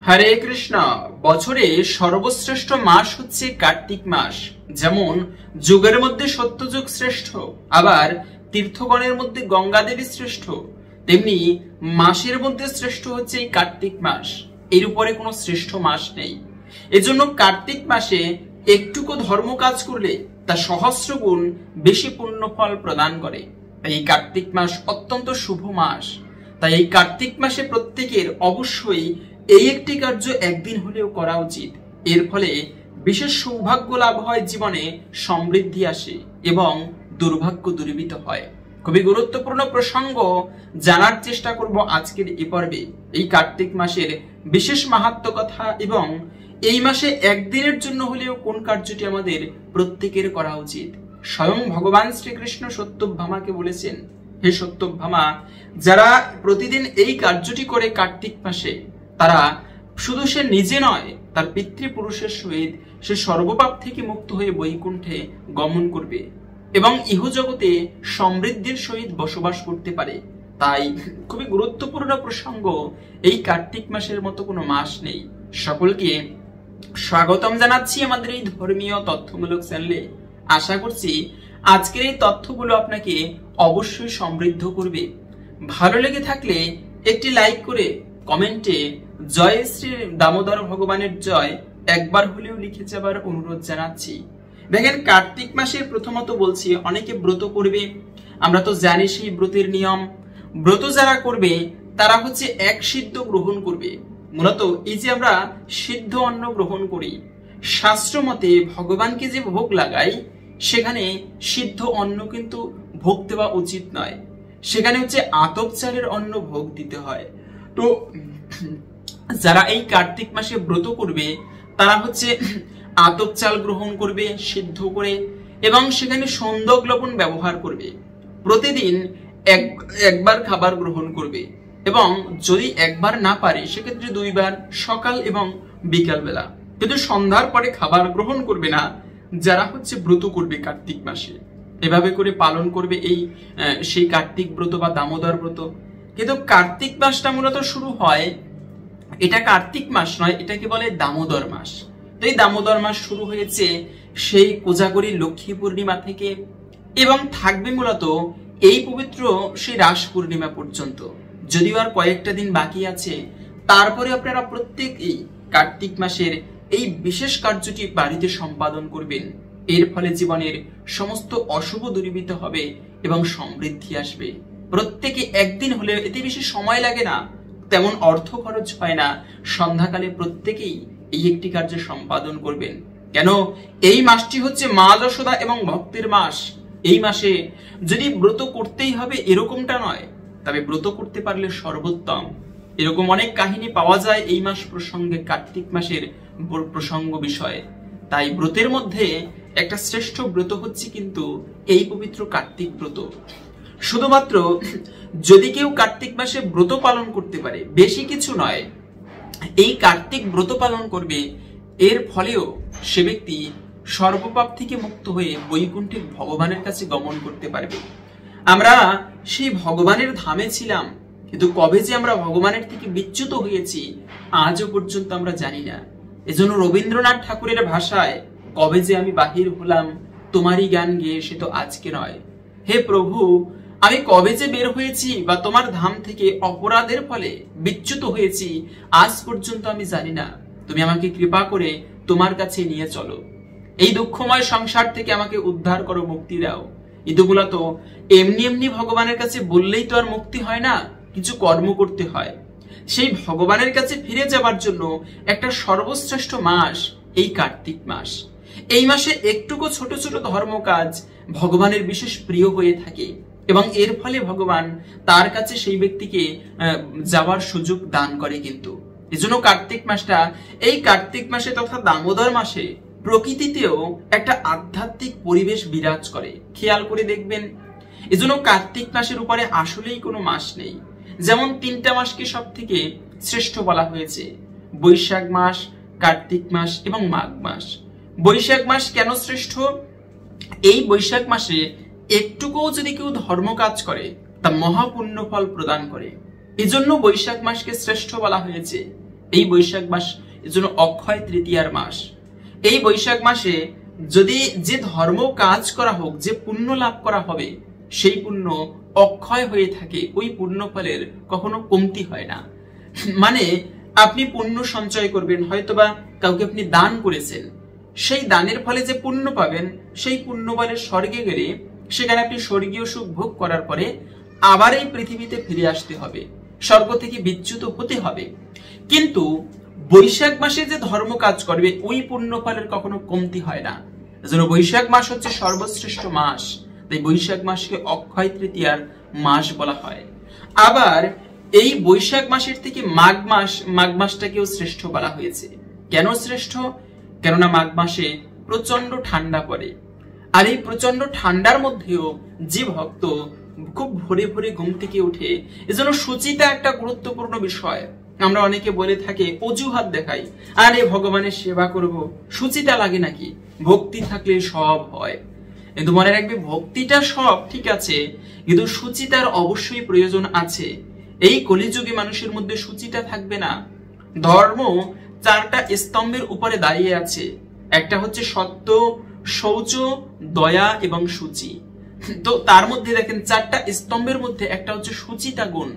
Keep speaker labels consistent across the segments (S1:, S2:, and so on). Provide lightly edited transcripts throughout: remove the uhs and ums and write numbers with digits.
S1: হরে কৃষ্ণ। বছরে সর্বশ্রেষ্ঠ মাস হচ্ছে কার্তিক মাস। যেমন যুগের মধ্যে সত্যযুগ শ্রেষ্ঠ, আবার তীর্থগণের মধ্যে গঙ্গা দেবী শ্রেষ্ঠ, তেমনি মাসের মধ্যে শ্রেষ্ঠ হচ্ছে এই কার্তিক মাস। এর উপরে কোনো শ্রেষ্ঠ মাস নেই। এজন্য কার্তিক মাসে একটুকু ধর্ম কাজ করলে তা সহস্র গুণ বেশি পুণ্য ফল প্রদান করে। এই কার্তিক মাস অত্যন্ত শুভ মাস। তাই এই কার্তিক মাসে প্রত্যেকের অবশ্যই এই একটি কার্য একদিন হলেও করা উচিত। এর ফলে বিশেষ সৌভাগ্য লাভ হয়, জীবনে সমৃদ্ধি আসে এবং দুর্ভাগ্য দূরীভূত হয়। খুবই গুরুত্বপূর্ণ প্রসঙ্গ জানার চেষ্টা করব আজকের এই পর্বে। এই কার্তিক মাসের বিশেষ মাহাত্ম্য কথা এবং এই মাসে একদিনের জন্য হলেও কোন কার্যটি আমাদের প্রত্যেকের করা উচিত। স্বয়ং ভগবান শ্রীকৃষ্ণ সত্যভামাকে বলেছেন, হে সত্যভামা, যারা প্রতিদিন এই কার্যটি করে কার্তিক মাসে, তারা শুধু সে নিজে নয়, তার পিতৃপুরুষের সহিত সে সর্বপাপ থেকে মুক্ত হয়ে বৈকুণ্ঠে গমন করবে এবং ইহজগতে সমৃদ্ধির সহিত বসবাস করতে পারে। তাই খুবই গুরুত্বপূর্ণ প্রসঙ্গ। এই কার্তিক মাসের মতো কোনো মাস নেই। সকলকে স্বাগতম জানাচ্ছি আমাদের এই ধর্মীয় তথ্যমূলক চ্যানেলে। আশা করছি আজকের এই তথ্যগুলো আপনাকে অবশ্যই সমৃদ্ধ করবে। ভালো লেগে থাকলে একটি লাইক করে কমেন্টে জয় শ্রী দামোদর ভগবানের জয় একবার হলেও লিখে যাবার অনুরোধ জানাচ্ছি। দেখেন, কার্তিক মাসের প্রথমত বলছি, অনেকে ব্রত করবে। আমরা তো জানি সেই ব্রতের নিয়ম। ব্রত যারা করবে তারা হচ্ছে এক সিদ্ধ গ্রহণ করবে। মূলত এই যে আমরা সিদ্ধ অন্ন গ্রহণ করি, শাস্ত্র মতে ভগবানকে যে ভোগ লাগাই, সেখানে সিদ্ধ অন্ন কিন্তু ভোগ দেওয়া উচিত নয়। সেখানে হচ্ছে আতপ চালের অন্ন ভোগ দিতে হয়। তো যারা এই কার্তিক মাসে ব্রত করবে তারা হচ্ছে আতপ চাল গ্রহণ করবে সিদ্ধ করে, এবং সেখানে সন্দক লবণ ব্যবহার করবে। প্রতিদিন একবার খাবার গ্রহণ করবে, এবং যদি একবার না পারে সেক্ষেত্রে দুইবার, সকাল এবং বিকাল বেলা। কিন্তু সন্ধ্যার পরে খাবার গ্রহণ করবে না যারা হচ্ছে ব্রত করবে কার্তিক মাসে। এভাবে করে পালন করবে এই সেই কার্তিক ব্রত বা দামোদর ব্রত। কিন্তু কার্তিক মাসটা মূলত শুরু হয়, এটা কার্তিক মাস নয়, এটাকে বলে দামোদর মাস। তো এই দামোদর মাস শুরু হয়েছে সেই কোজাগরী লক্ষ্মী পূর্ণিমা থেকে এবং থাকবে মূলত এই পবিত্র সেই রাস পূর্ণিমা পর্যন্ত। যদিও আর কয়েকটা দিন বাকি আছে, তারপরে আপনারা প্রত্যেক এই কার্তিক মাসের এই বিশেষ কার্যটি বাড়িতে সম্পাদন করবেন। এর ফলে জীবনের সমস্ত অশুভ দূরীভূত হবে এবং সমৃদ্ধি আসবে। প্রত্যেকে একদিন হলেও, এতে বেশি সময় লাগে না, তেমন অর্থ খরচ হয় না। সন্ধ্যাকালে প্রত্যেকেই এই একটি কার্য সম্পাদন করবেন। কেন? এই মাসটি হচ্ছে মা যশোদা এবং ভক্তের মাস। এই মাসে যদি ব্রত করতেই হবে এরকমটা নয়, তবে ব্রত করতে পারলে সর্বোত্তম। এরকম অনেক কাহিনী পাওয়া যায় এই মাস প্রসঙ্গে, কার্তিক মাসের প্রসঙ্গ বিষয়ে। তাই ব্রতের মধ্যে একটা শ্রেষ্ঠ ব্রত হচ্ছে কিন্তু এই পবিত্র কার্তিক ব্রত। শুধুমাত্র যদি কেউ কার্তিক মাসে ব্রত পালন করতে পারে, বেশি কিছু নয়, এই কার্তিক ব্রত পালন করবে, এর ফলেও সে ব্যক্তি সর্বপাপ থেকে মুক্ত হয়ে বৈকুণ্ঠে ভগবানের কাছে গমন করতে পারবে। আমরা সেই ভগবানের ধামে ছিলাম, কিন্তু কবে যে আমরা ভগবানের থেকে বিচ্যুত হয়েছি আজও পর্যন্ত আমরা জানি না। এজন্য রবীন্দ্রনাথ ঠাকুরের ভাষায়, কবে যে আমি বাহির হলাম তোমারই গান গেয়ে, সে তো আজকে নয়। হে প্রভু, আমি কবে যে বের হয়েছি বা তোমার ধাম থেকে অপরাধের ফলে বিচ্যুত হয়েছি আজ পর্যন্ত আমি জানি না। তুমি আমাকে কৃপা করে তোমার কাছে নিয়ে চলো। এই দুঃখময় সংসার থেকে আমাকে উদ্ধার করো, মুক্তি দাও। ইদুগুলা তো এমনি এমনি ভগবানের কাছে বললেই তো আর মুক্তি হয় না, কিছু কর্ম করতে হয়। সেই ভগবানের কাছে ফিরে যাবার জন্য একটা সর্বশ্রেষ্ঠ মাস এই কার্তিক মাস। এই মাসে একটুকু ছোট ছোট ধর্ম কাজ ভগবানের বিশেষ প্রিয় হয়ে থাকে এবং এর ফলে ভগবান তার কাছে সেই ব্যক্তিকে যাওয়ার সুযোগ দান করে। কিন্তু এজন্য কার্তিক মাসটা, এই কার্তিক মাসে তথা দামোদর মাসে প্রকৃতিতেও একটা আধ্যাত্মিক পরিবেশ বিরাজ করে। খেয়াল করে দেখবেন, এজন্য কার্তিক মাসের উপরে আসলেই কোনো মাস নেই। যেমন তিনটা মাসকে সব থেকে শ্রেষ্ঠ বলা হয়েছে, বৈশাখ মাস, কার্তিক মাস এবং মাঘ মাস। বৈশাখ মাস কেন শ্রেষ্ঠ? এই বৈশাখ মাসে একটুকুও যদি কেউ ধর্ম কাজ করে তা মহাপুণ্য ফল প্রদান করে। এজন্য বৈশাখ মাসকে শ্রেষ্ঠ বলা হয়েছে। এই বৈশাখ মাস এর জন্য অক্ষয় তৃতীয়ার মাস। এই বৈশাখ মাসে যদি যে ধর্ম কাজ করা হোক, যে পুণ্য লাভ করা হবে, সেই পুণ্য অক্ষয় হয়ে থাকে, ওই পুণ্য ফলের কখনো কমতি হয় না। মানে আপনি পুণ্য সঞ্চয় করবেন, হয়তোবা কাউকে আপনি দান করেছেন, সেই দানের ফলে যে পুণ্য পাবেন, সেই পুণ্য বলে স্বর্গে গেলে সেখানে আপনি স্বর্গীয় সুখ ভোগ করার পরে আবার এই পৃথিবীতে ফিরে আসতে হবে, স্বর্গ থেকে বিচ্যুত হতে হবে। কিন্তু বৈশাখ মাসে যে ধর্ম কাজ করবে, ওই পুণ্য ফলের কখনো কমতি হয় না। এজন্য বৈশাখ মাস হচ্ছে সর্বশ্রেষ্ঠ মাস, তাই বৈশাখ মাসকে অক্ষয় তৃতীয়ার মাস বলা হয়। আবার এই বৈশাখ মাসের থেকে মাঘ মাসটাকেও শ্রেষ্ঠ বলা হয়েছে। কেন শ্রেষ্ঠ? কেননা মাঘ মাসে প্রচন্ড ঠান্ডা পড়ে, আর এই প্রচন্ড ঠান্ডার মধ্যেও যে ভক্ত খুব ভোরে ভোরে ঘুম থেকে উঠে, এজন্য শুচিতা একটা গুরুত্বপূর্ণ বিষয়। আমরা অনেকে বলে থাকি, অজুহাত দেখাই, আরে ভগবানের সেবা করব, শুচিতা লাগে নাকি? ভক্তি থাকলে সব হয়। কিন্তু মনে রাখবে, ভক্তিটা সব ঠিক আছে, কিন্তু শুচিতার অবশ্যই প্রয়োজন আছে। এই কলিযুগে মানুষের মধ্যে শুচিতা থাকবে না। ধর্ম চারটা স্তম্ভের উপরে দাঁড়িয়ে আছে, একটা হচ্ছে সত্য, শৌচ, দয়া এবং সূচি। তো তার মধ্যে দেখেন চারটা স্তম্ভের মধ্যে একটা হচ্ছে শুচিতা গুণ।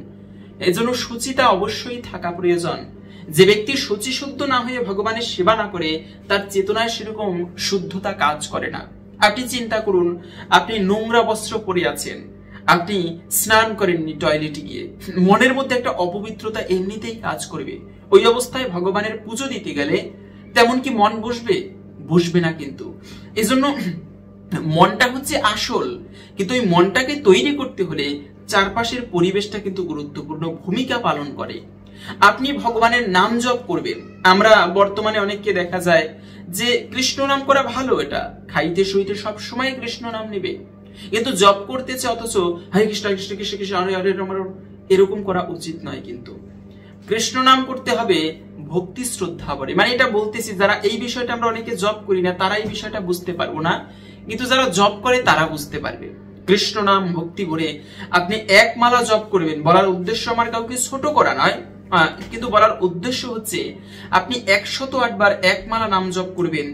S1: এজন্য শুচিতা অবশ্যই থাকা প্রয়োজন। যে ব্যক্তি শুচি শুদ্ধ না হয়ে ভগবানের সেবা না করে, তার চেতনায় সেরকম শুদ্ধতা কাজ করে না। আপনি চিন্তা করুন, আপনি নোংরা বস্ত্র পরে আছেন, আপনি স্নান করেননি টয়লেটে গিয়ে, মনের মধ্যে একটা অপবিত্রতা এমনিতেই কাজ করবে। ওই অবস্থায় ভগবানের পুজো দিতে গেলে তেমন কি মন বসবে? বসবে না। কিন্তু এজন্য মনটা হচ্ছে আসল, কিন্তু ওই মনটাকে তৈরি করতে হলে চারপাশের পরিবেশটা কিন্তু গুরুত্বপূর্ণ ভূমিকা পালন করে। আপনি ভগবানের নাম জপ করবেন। আমরা বর্তমানে অনেককে দেখা যায় যে কৃষ্ণ নাম করা ভালো, এটা খাইতে শুইতে সব সময় কৃষ্ণ নাম নেবে, কিন্তু জপ করতেছে অথচ হরে কৃষ্ণ কৃষ্ণ কৃষ্ণ কৃষ্ণ হরে হরে রাম, এরকম করা উচিত নয়। কিন্তু কৃষ্ণ নাম করতে হবে ভক্তি শ্রদ্ধা করে। মানে এটা বলতেছি, যারা এই বিষয়টা আমরা অনেকে জপ করি না, তারা এই বিষয়টা বুঝতে পারবো না, কিন্তু যারা জপ করে তারা বুঝতে পারবে। কৃষ্ণ নাম ভক্তি ভরে আপনি এক মালা জপ করবেন। বলার উদ্দেশ্য আমার কাউকে ছোট করা নয়, কিন্তু বলার উদ্দেশ্য হচ্ছে আপনি 108 বার এক মালা নাম জপ করবেন,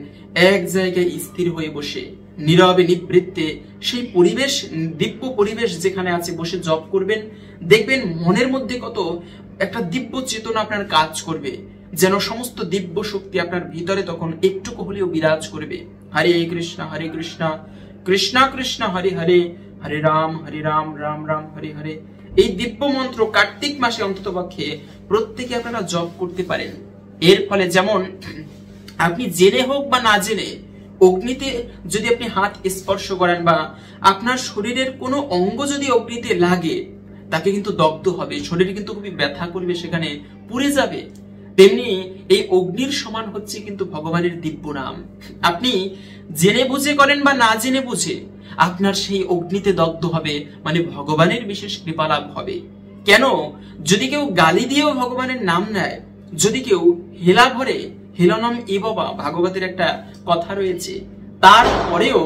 S1: এক জায়গায় স্থির হয়ে বসে নীরবে নিবৃত্তে সেই পরিবেশ, দিব্য পরিবেশ যেখানে আছে বসে জপ করবেন। দেখবেন মনের মধ্যে কত একটা দিব্য চেতনা আপনার কাজ করবে, যেন সমস্ত দিব্য শক্তি আপনার ভিতরে তখন একটুকু হলেও বিরাজ করবে। হরে কৃষ্ণ কৃষ্ণ কৃষ্ণ হরে হরে, হরে রাম রাম রাম হরে হরে। এই দিব্য মন্ত্র কার্তিক মাসে অন্তত পক্ষে প্রত্যেকে আপনারা জপ করতে পারেন। এর ফলে যেমন আপনি জেনে হোক বা না জেনে অগ্নিতে যদি আপনি হাত স্পর্শ করেন বা আপনার শরীরের কোনো অঙ্গ যদি অগ্নিতে লাগে, তাকে কিন্তু দগ্ধ হবে, শরীরে কিন্তু খুবই ব্যথা করবে, সেখানে পুড়ে যাবে। তেমনি এই অগ্নির সমান হচ্ছে কিন্তু ভগবানের দিব্য নাম। আপনি জেনে বুঝে করেন বা না জেনে বুঝে, আপনার সেই অগ্নিতে দগ্ধ হবে, মানে ভগবানের বিশেষ কৃপা লাভ হবে। কেন? যদি কেউ গালি দিয়েও ভগবানের নাম নেয়, যদি কেউ হেলা ভরে, হেলনম এ বাবা ভাগবতের একটা কথা রয়েছে, তারপরেও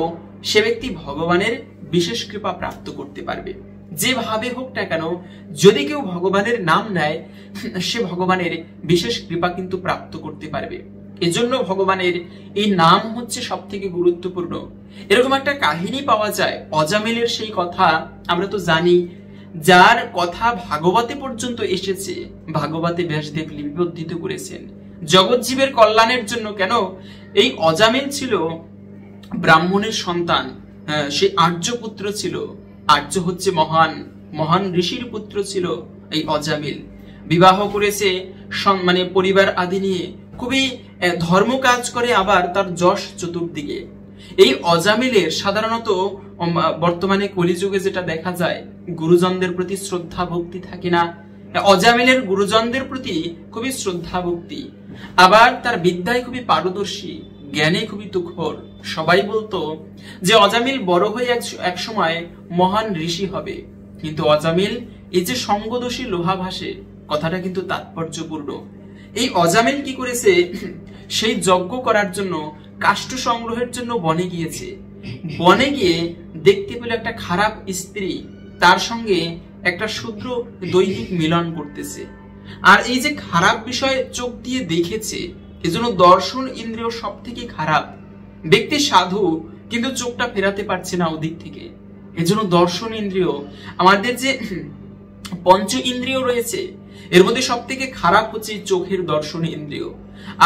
S1: সে ব্যক্তি ভগবানের বিশেষ কৃপা প্রাপ্ত করতে পারবে। যেভাবে হোক না কেন, যদি কেউ ভগবানের নাম নেয়, সে ভগবানের বিশেষ কৃপা কিন্তু প্রাপ্ত করতে পারবে। এজন্য ভগবানের এই নাম হচ্ছে সব থেকে গুরুত্বপূর্ণ। এরকম একটা কাহিনী পাওয়া যায়, অজামিলের সেই কথা আমরা তো জানি, যার কথা ভাগবতে পর্যন্ত এসেছে, ভাগবতে ব্যাসদেব লিপিবদ্ধ করেছেন জগৎ জীবের কল্যাণের জন্য। কেন? এই অজামিল ছিল ব্রাহ্মণের সন্তান, সে আর্য পুত্র ছিল। আর্য হচ্ছে মহান ঋষির পুত্র ছিল এই অজামিল। বিবাহ করেছে, মানে পরিবার আদি নিয়ে, খুবই ধর্ম কাজ করে, আবার তার যশ চতুর্দিকে। এই অজামিলের সাধারণত বর্তমানে কলিযুগে যেটা দেখা যায়, গুরুজনদের প্রতি শ্রদ্ধা ভক্তি থাকে না। অজামিলের গুরুজনদের প্রতি খুবই শ্রদ্ধা ভক্তি, আবার তার বিদ্যায় খুবই পারদর্শী, জ্ঞানে খুবই তুখর। সবাই বলতো যে অজামিল বড় হয়ে এক সময় মহান ঋষি হবে। কিন্তু অজামিল এই যে সঙ্গদোষী লোহা ভাসে, কথাটা কিন্তু তাৎপর্যপূর্ণ। এই অজামিল কি করেছে, সেই যজ্ঞ করার জন্য, কাষ্ঠ সংগ্রহের জন্য বনে গিয়েছে। বনে গিয়ে দেখতে পেল একটা খারাপ স্ত্রী তার সঙ্গে একটা শূদ্র দৈহিক মিলন করতেছে। আর এই যে খারাপ বিষয় চোখ দিয়ে দেখেছে, এজন্য দর্শন ইন্দ্রিয় সব থেকে খারাপ। ব্যক্তি সাধু কিন্তু চোখটা ফেরাতে পারছে না ওদিক থেকে। এজন্য দর্শন ইন্দ্রিয়, আমাদের যে পঞ্চ ইন্দ্রিয় রয়েছে এর মধ্যে সব থেকে খারাপ হচ্ছে চোখের দর্শন ইন্দ্রিয়।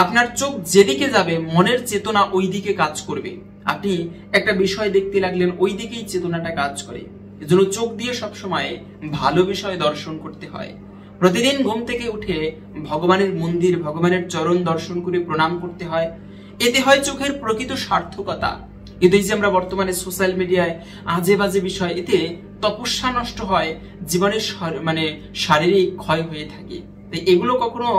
S1: আপনার চোখ যেদিকে যাবে মনের চেতনা ওই দিকে কাজ করবে। আপনি একটা বিষয় দেখতে লাগলেন, ওই দিকেই চেতনাটা কাজ করে। এজন্য চোখ দিয়ে সবসময় ভালো বিষয় দর্শন করতে হয়। প্রতিদিন ঘুম থেকে উঠে ভগবানের মন্দির, ভগবানের চরণ দর্শন করে প্রণাম করতে হয়। এতে হয় চোখের প্রকৃত সার্থকতা। কিন্তু এই যে আমরা বর্তমানে সোশ্যাল মিডিয়ায় আজে বাজে বিষয়, এতে তপস্যা নষ্ট হয়, জীবনের শারীরিক ক্ষয় হয়ে থাকে। এগুলো কখনো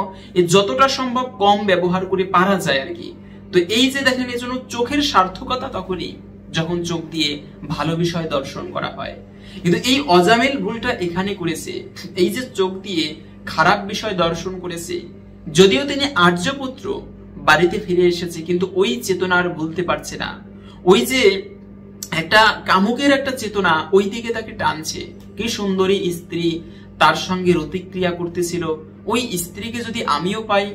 S1: যতটা সম্ভব কম ব্যবহার করে পারা যায় আর কি। তো এই যে দেখেন, এজন্য চোখের সার্থকতা তখনই যখন চোখ দিয়ে ভালো বিষয় দর্শন করা হয়। কিন্তু এই অজামিল ভুলটা এখানে করেছে, এই যে চোখ দিয়ে খারাপ বিষয় দর্শন করেছে। যদিও তিনি আর্যপুত্র, বাড়িতে ফিরে এসেছে, কিন্তু ওই চেতনা আর ভুলতে পারছে না। ওই যে একটা কামুকের একটা চেতনা ওই দিকে তাকে টানছে। কি সুন্দরী স্ত্রী তার সঙ্গে রতিক্রিয়া করতেছিল, ওই স্ত্রীকে যদি আমিও পাই,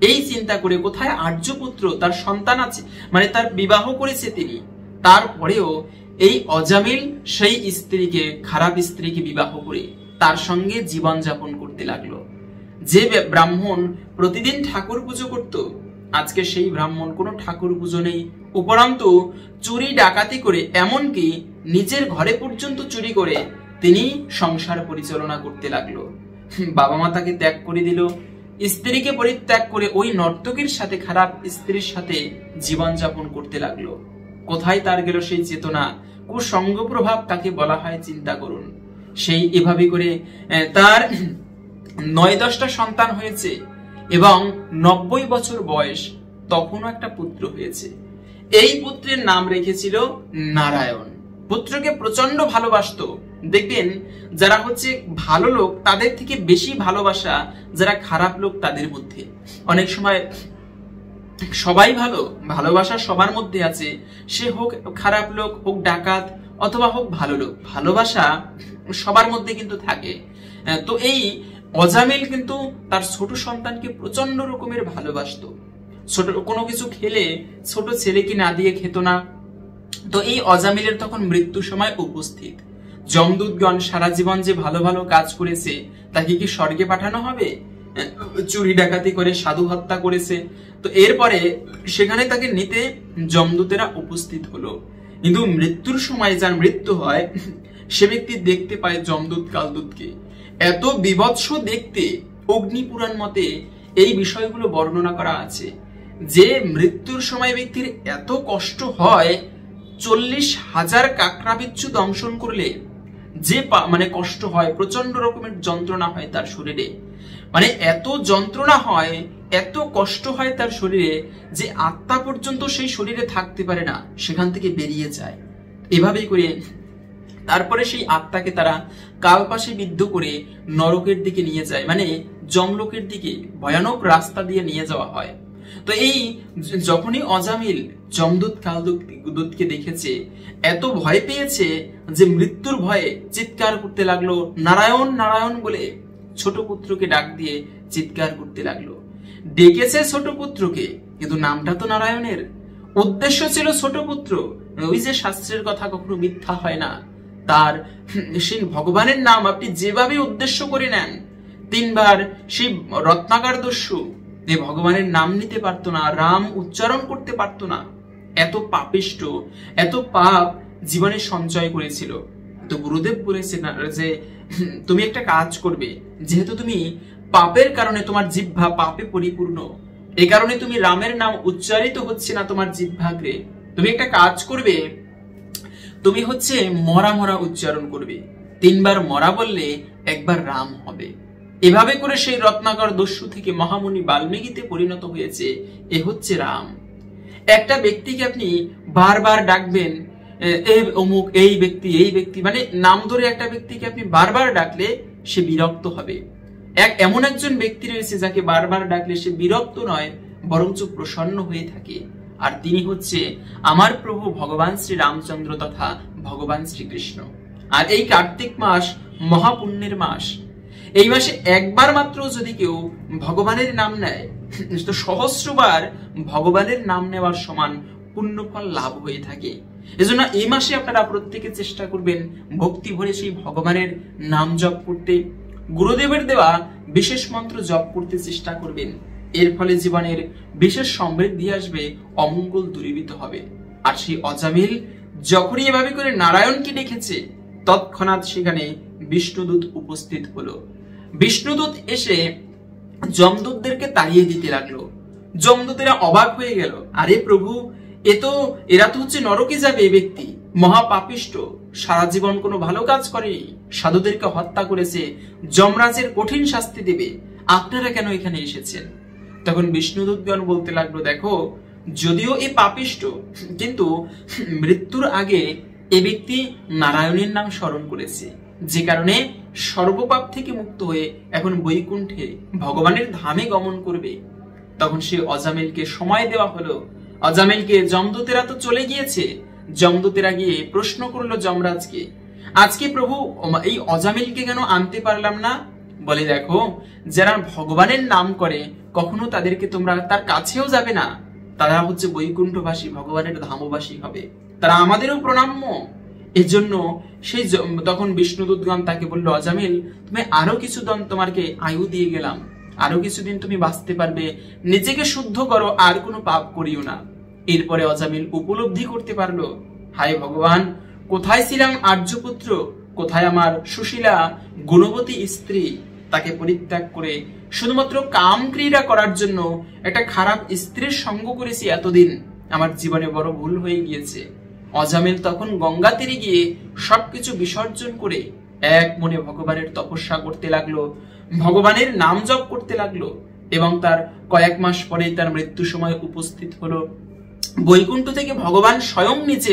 S1: এই চিন্তা করে কোথায় আর্যপুত্র, তার সন্তান আছে, তার বিবাহ করেছে তিনি, তারপরেও এই অজামিল সেই স্ত্রীকে, খারাপ স্ত্রীকে বিবাহ করে তার সঙ্গে জীবন যাপন করতে লাগলো। যে ব্রাহ্মণ প্রতিদিন ঠাকুর পুজো করত, আজকে সেই ব্রাহ্মণ কোনো ঠাকুর পুজো নেই, উপরন্তু চুরি ডাকাতি করে, এমনকি নিজের ঘরে পর্যন্ত চুরি করে তিনি সংসার পরিচালনা করতে লাগলো। বাবা মা তাকে ত্যাগ করে দিল, স্ত্রীকে পরিত্যাগ করে ওই নর্তকীর সাথে, খারাপ স্ত্রীর সাথে জীবন যাপন করতে লাগলো। কোথায় তার গেল সেই চেতনা? কুসঙ্গ প্রভাব তাকে বলা হয়, চিন্তা করুন। সেই এভাবে করে তার 9-10টা সন্তান হয়েছে এবং 90 বছর বয়স, তখনও একটা পুত্র হয়েছে। এই পুত্রের নাম রেখেছিল নারায়ণ। পুত্রকে প্রচন্ড ভালোবাসতো। দেখবেন যারা হচ্ছে ভালো লোক তাদের থেকে বেশি ভালোবাসা যারা খারাপ লোক তাদের মধ্যে। অনেক সময় সবাই ভালো, ভালোবাসা সবার মধ্যে আছে, সে হোক খারাপ লোক, হোক ডাকাত, অথবা হোক ভালো লোক, ভালোবাসা সবার মধ্যে কিন্তু থাকে। তো এই অজামিল কিন্তু তার ছোট সন্তানকে প্রচন্ড রকমের ভালোবাসতো। ছোট কোনো কিছু খেলে ছোট ছেলেকে না দিয়ে খেত না। তো এই অজামিলের তখন মৃত্যু সময় উপস্থিত। যমদূতগণ সারা জীবন যে ভালো ভালো কাজ করেছে, তাকে কি স্বর্গে পাঠানো হবে? চুরি ডাকাতি করে, সাধু হত্যা করেছে, তো এরপরে সেখানে তাকে নিতে যমদূতেরা উপস্থিত হলো। কিন্তু মৃত্যুর সময় যার মৃত্যু হয়, সে ব্যক্তি দেখতে পায় যমদূত কালদূতকে। এত বিভৎস দেখতে, অগ্নিপুরাণ মতে এই বিষয়গুলো বর্ণনা করা আছে যে মৃত্যুর সময় ব্যক্তির এত কষ্ট হয়, 40,000 কাকড়া বিচ্ছু দংশন করলে যে কষ্ট হয়, প্রচন্ড রকমের যন্ত্রণা হয় তার শরীরে। এত যন্ত্রণা হয়, এত কষ্ট হয় তার শরীরে, যে আত্মা পর্যন্ত সেই শরীরে থাকতে পারে না, সেখান থেকে বেরিয়ে যায়। এভাবেই করে তারপরে সেই আত্মাকে তারা কালপাশে বিদ্ধ করে নরকের দিকে নিয়ে যায়, যমলোকের দিকে ভয়ানক রাস্তা দিয়ে নিয়ে যাওয়া হয়। তো এই যখনই অজামিল যমদূত কালদূতকে দেখেছে, এত ভয় পেয়েছে যে মৃত্যুর ভয়ে চিৎকার করতে লাগলো, নারায়ণ নারায়ণ বলে ছোট পুত্রকে ডাক দিয়ে চিৎকার করতে লাগলো। ডেকেছে ছোট পুত্রকে, কিন্তু নামটা তো নারায়ণের। উদ্দেশ্য ছিল ছোট পুত্র, ওই যে শাস্ত্রের কথা কখনো মিথ্যা হয় না, তার সেই ভগবানের নাম আপনি যেভাবে উদ্দেশ্য করে নেন, 3 বার সেই রত্নাকর দস্যু ভগবানের নাম নিতে পারতো না, রাম উচ্চারণ করতে পারতো না। এত পাপিষ্ট, এত পাপ জীবনে সঞ্চয় করেছিল। তো গুরুদেব বলেছে যে তুমি একটা কাজ করবে, যেহেতু তুমি পাপের কারণে তোমার জিহ্বা পাপে পরিপূর্ণ, এই কারণে তুমি রামের নাম উচ্চারিত হচ্ছে না তোমার জিহ্বাগ্রে, তুমি একটা কাজ করবে, তুমি হচ্ছে মরা মরা উচ্চারণ করবে। 3 বার মরা বললে 1 বার রাম হবে। এভাবে করে সেই রত্নাকর দস্যু থেকে মহামুনি বাল্মীকিতে পরিণত হয়েছে। এ হচ্ছে রাম। একটা ব্যক্তিকে আপনি বারবার ডাকবেন, এই অমুক, এই ব্যক্তি, এই ব্যক্তি, নাম ধরে একটা ব্যক্তিকে আপনি বারবার ডাকলে সে বিরক্ত হবে। এমন একজন ব্যক্তি রয়েছে যাকে বারবার ডাকলে সে বিরক্ত নয়, বরঞ্চ প্রসন্ন হয়ে থাকে। আর তিনি হচ্ছে আমার প্রভু ভগবান শ্রী রামচন্দ্র তথা ভগবান শ্রীকৃষ্ণ। আর এই কার্তিক মাস মহাপুণ্যের মাস। এই মাসে একবার মাত্র যদি কেউ ভগবানের নাম নেয় তো সহস্রবার ভগবানের নাম নেওয়ার সমান পুণ্যফল লাভ হয়ে থাকে। এজন্য এই মাসে আপনারা প্রত্যেকে চেষ্টা করবেন ভক্তি ভরে সেই ভগবানের নাম জপ করতে, গুরুদেবের দেওয়া বিশেষ মন্ত্র জপ করতে চেষ্টা করবেন। এর ফলে জীবনের বিশেষ সমৃদ্ধি আসবে, অমঙ্গল দূরীভূত হবে। আর সেই অজামিল যখনই এভাবে করে নারায়ণকে ডেকেছে তৎক্ষণাৎ সেখানে বিষ্ণুদূত উপস্থিত হলো। বিষ্ণুদূত এসে যমদূতদেরকে তাড়িয়ে দিতে লাগলো। যমদূতেরা অবাক হয়ে গেল, আরে প্রভু, এরা তো হচ্ছে নরকে যাবে, এই ব্যক্তি মহাপাপিষ্ট, সারা জীবন কোনো ভালো কাজ করেনি, সাধুদেরকে হত্যা করেছে, যমরাজের কঠিন শাস্তি দেবে, আপনারা কেন এখানে এসেছেন? তখন বিষ্ণুদূতগণ বলতে লাগলো, দেখো, যদিও এ পাপিষ্ট, কিন্তু মৃত্যুর আগে এ ব্যক্তি নারায়ণের নাম স্মরণ করেছে, যে কারণে সর্বপাপ থেকে মুক্ত হয়ে এখন বৈকুণ্ঠে ভগবানের ধামে গমন করবে। তখন সে অজামিলকে সময় দেওয়া হলো। অজামিলকে যমদূতেরা তো চলে গিয়েছে, যমদূতেরা গিয়ে প্রশ্ন করলো যমরাজকে, আজকে প্রভু এই অজামিলকে কেন আনতে পারলাম না? বলে, দেখো, যারা ভগবানের নাম করে কখনো তাদেরকে তোমরা তার কাছেও যাবে না, তারা হচ্ছে বৈকুণ্ঠবাসী, ভগবানের ধামবাসী হবে, তারা আমাদেরও প্রণাম্য। এজন্য সেই তখন বিষ্ণুদূতগণ তাকে বললো, অজামিল, তুমি আরো কিছুদিন তোমাকে আয়ু দিয়ে গেলাম, আরো কিছুদিন তুমি বাঁচতে পারবে, নিজেকে শুদ্ধ করো, আর কোনো পাপ করিও না। এরপরে অজামিল উপলব্ধি করতে পারলো, হায় ভগবান, কোথায় ছিলাম আর্যপুত্র, কোথায় আমার সুশীলা গুণবতী স্ত্রী, তাকে পরিত্যাগ করে শুধুমাত্র কাম ক্রীড়া করার জন্য একটা খারাপ স্ত্রীর সঙ্গ করেছি এতদিন, আমার জীবনে বড় ভুল হয়ে গিয়েছে। অজামিল তখন গঙ্গা তীরে গিয়ে সবকিছু বিসর্জন করে এক মনে ভগবানের তপস্যা করতে লাগলো, ভগবানের নাম জপ করতে লাগলো, এবং তার কয়েক মাস পরেই তার মৃত্যু সময় উপস্থিত হলো। বৈকুণ্ঠ থেকে ভগবান স্বয়ং নিচে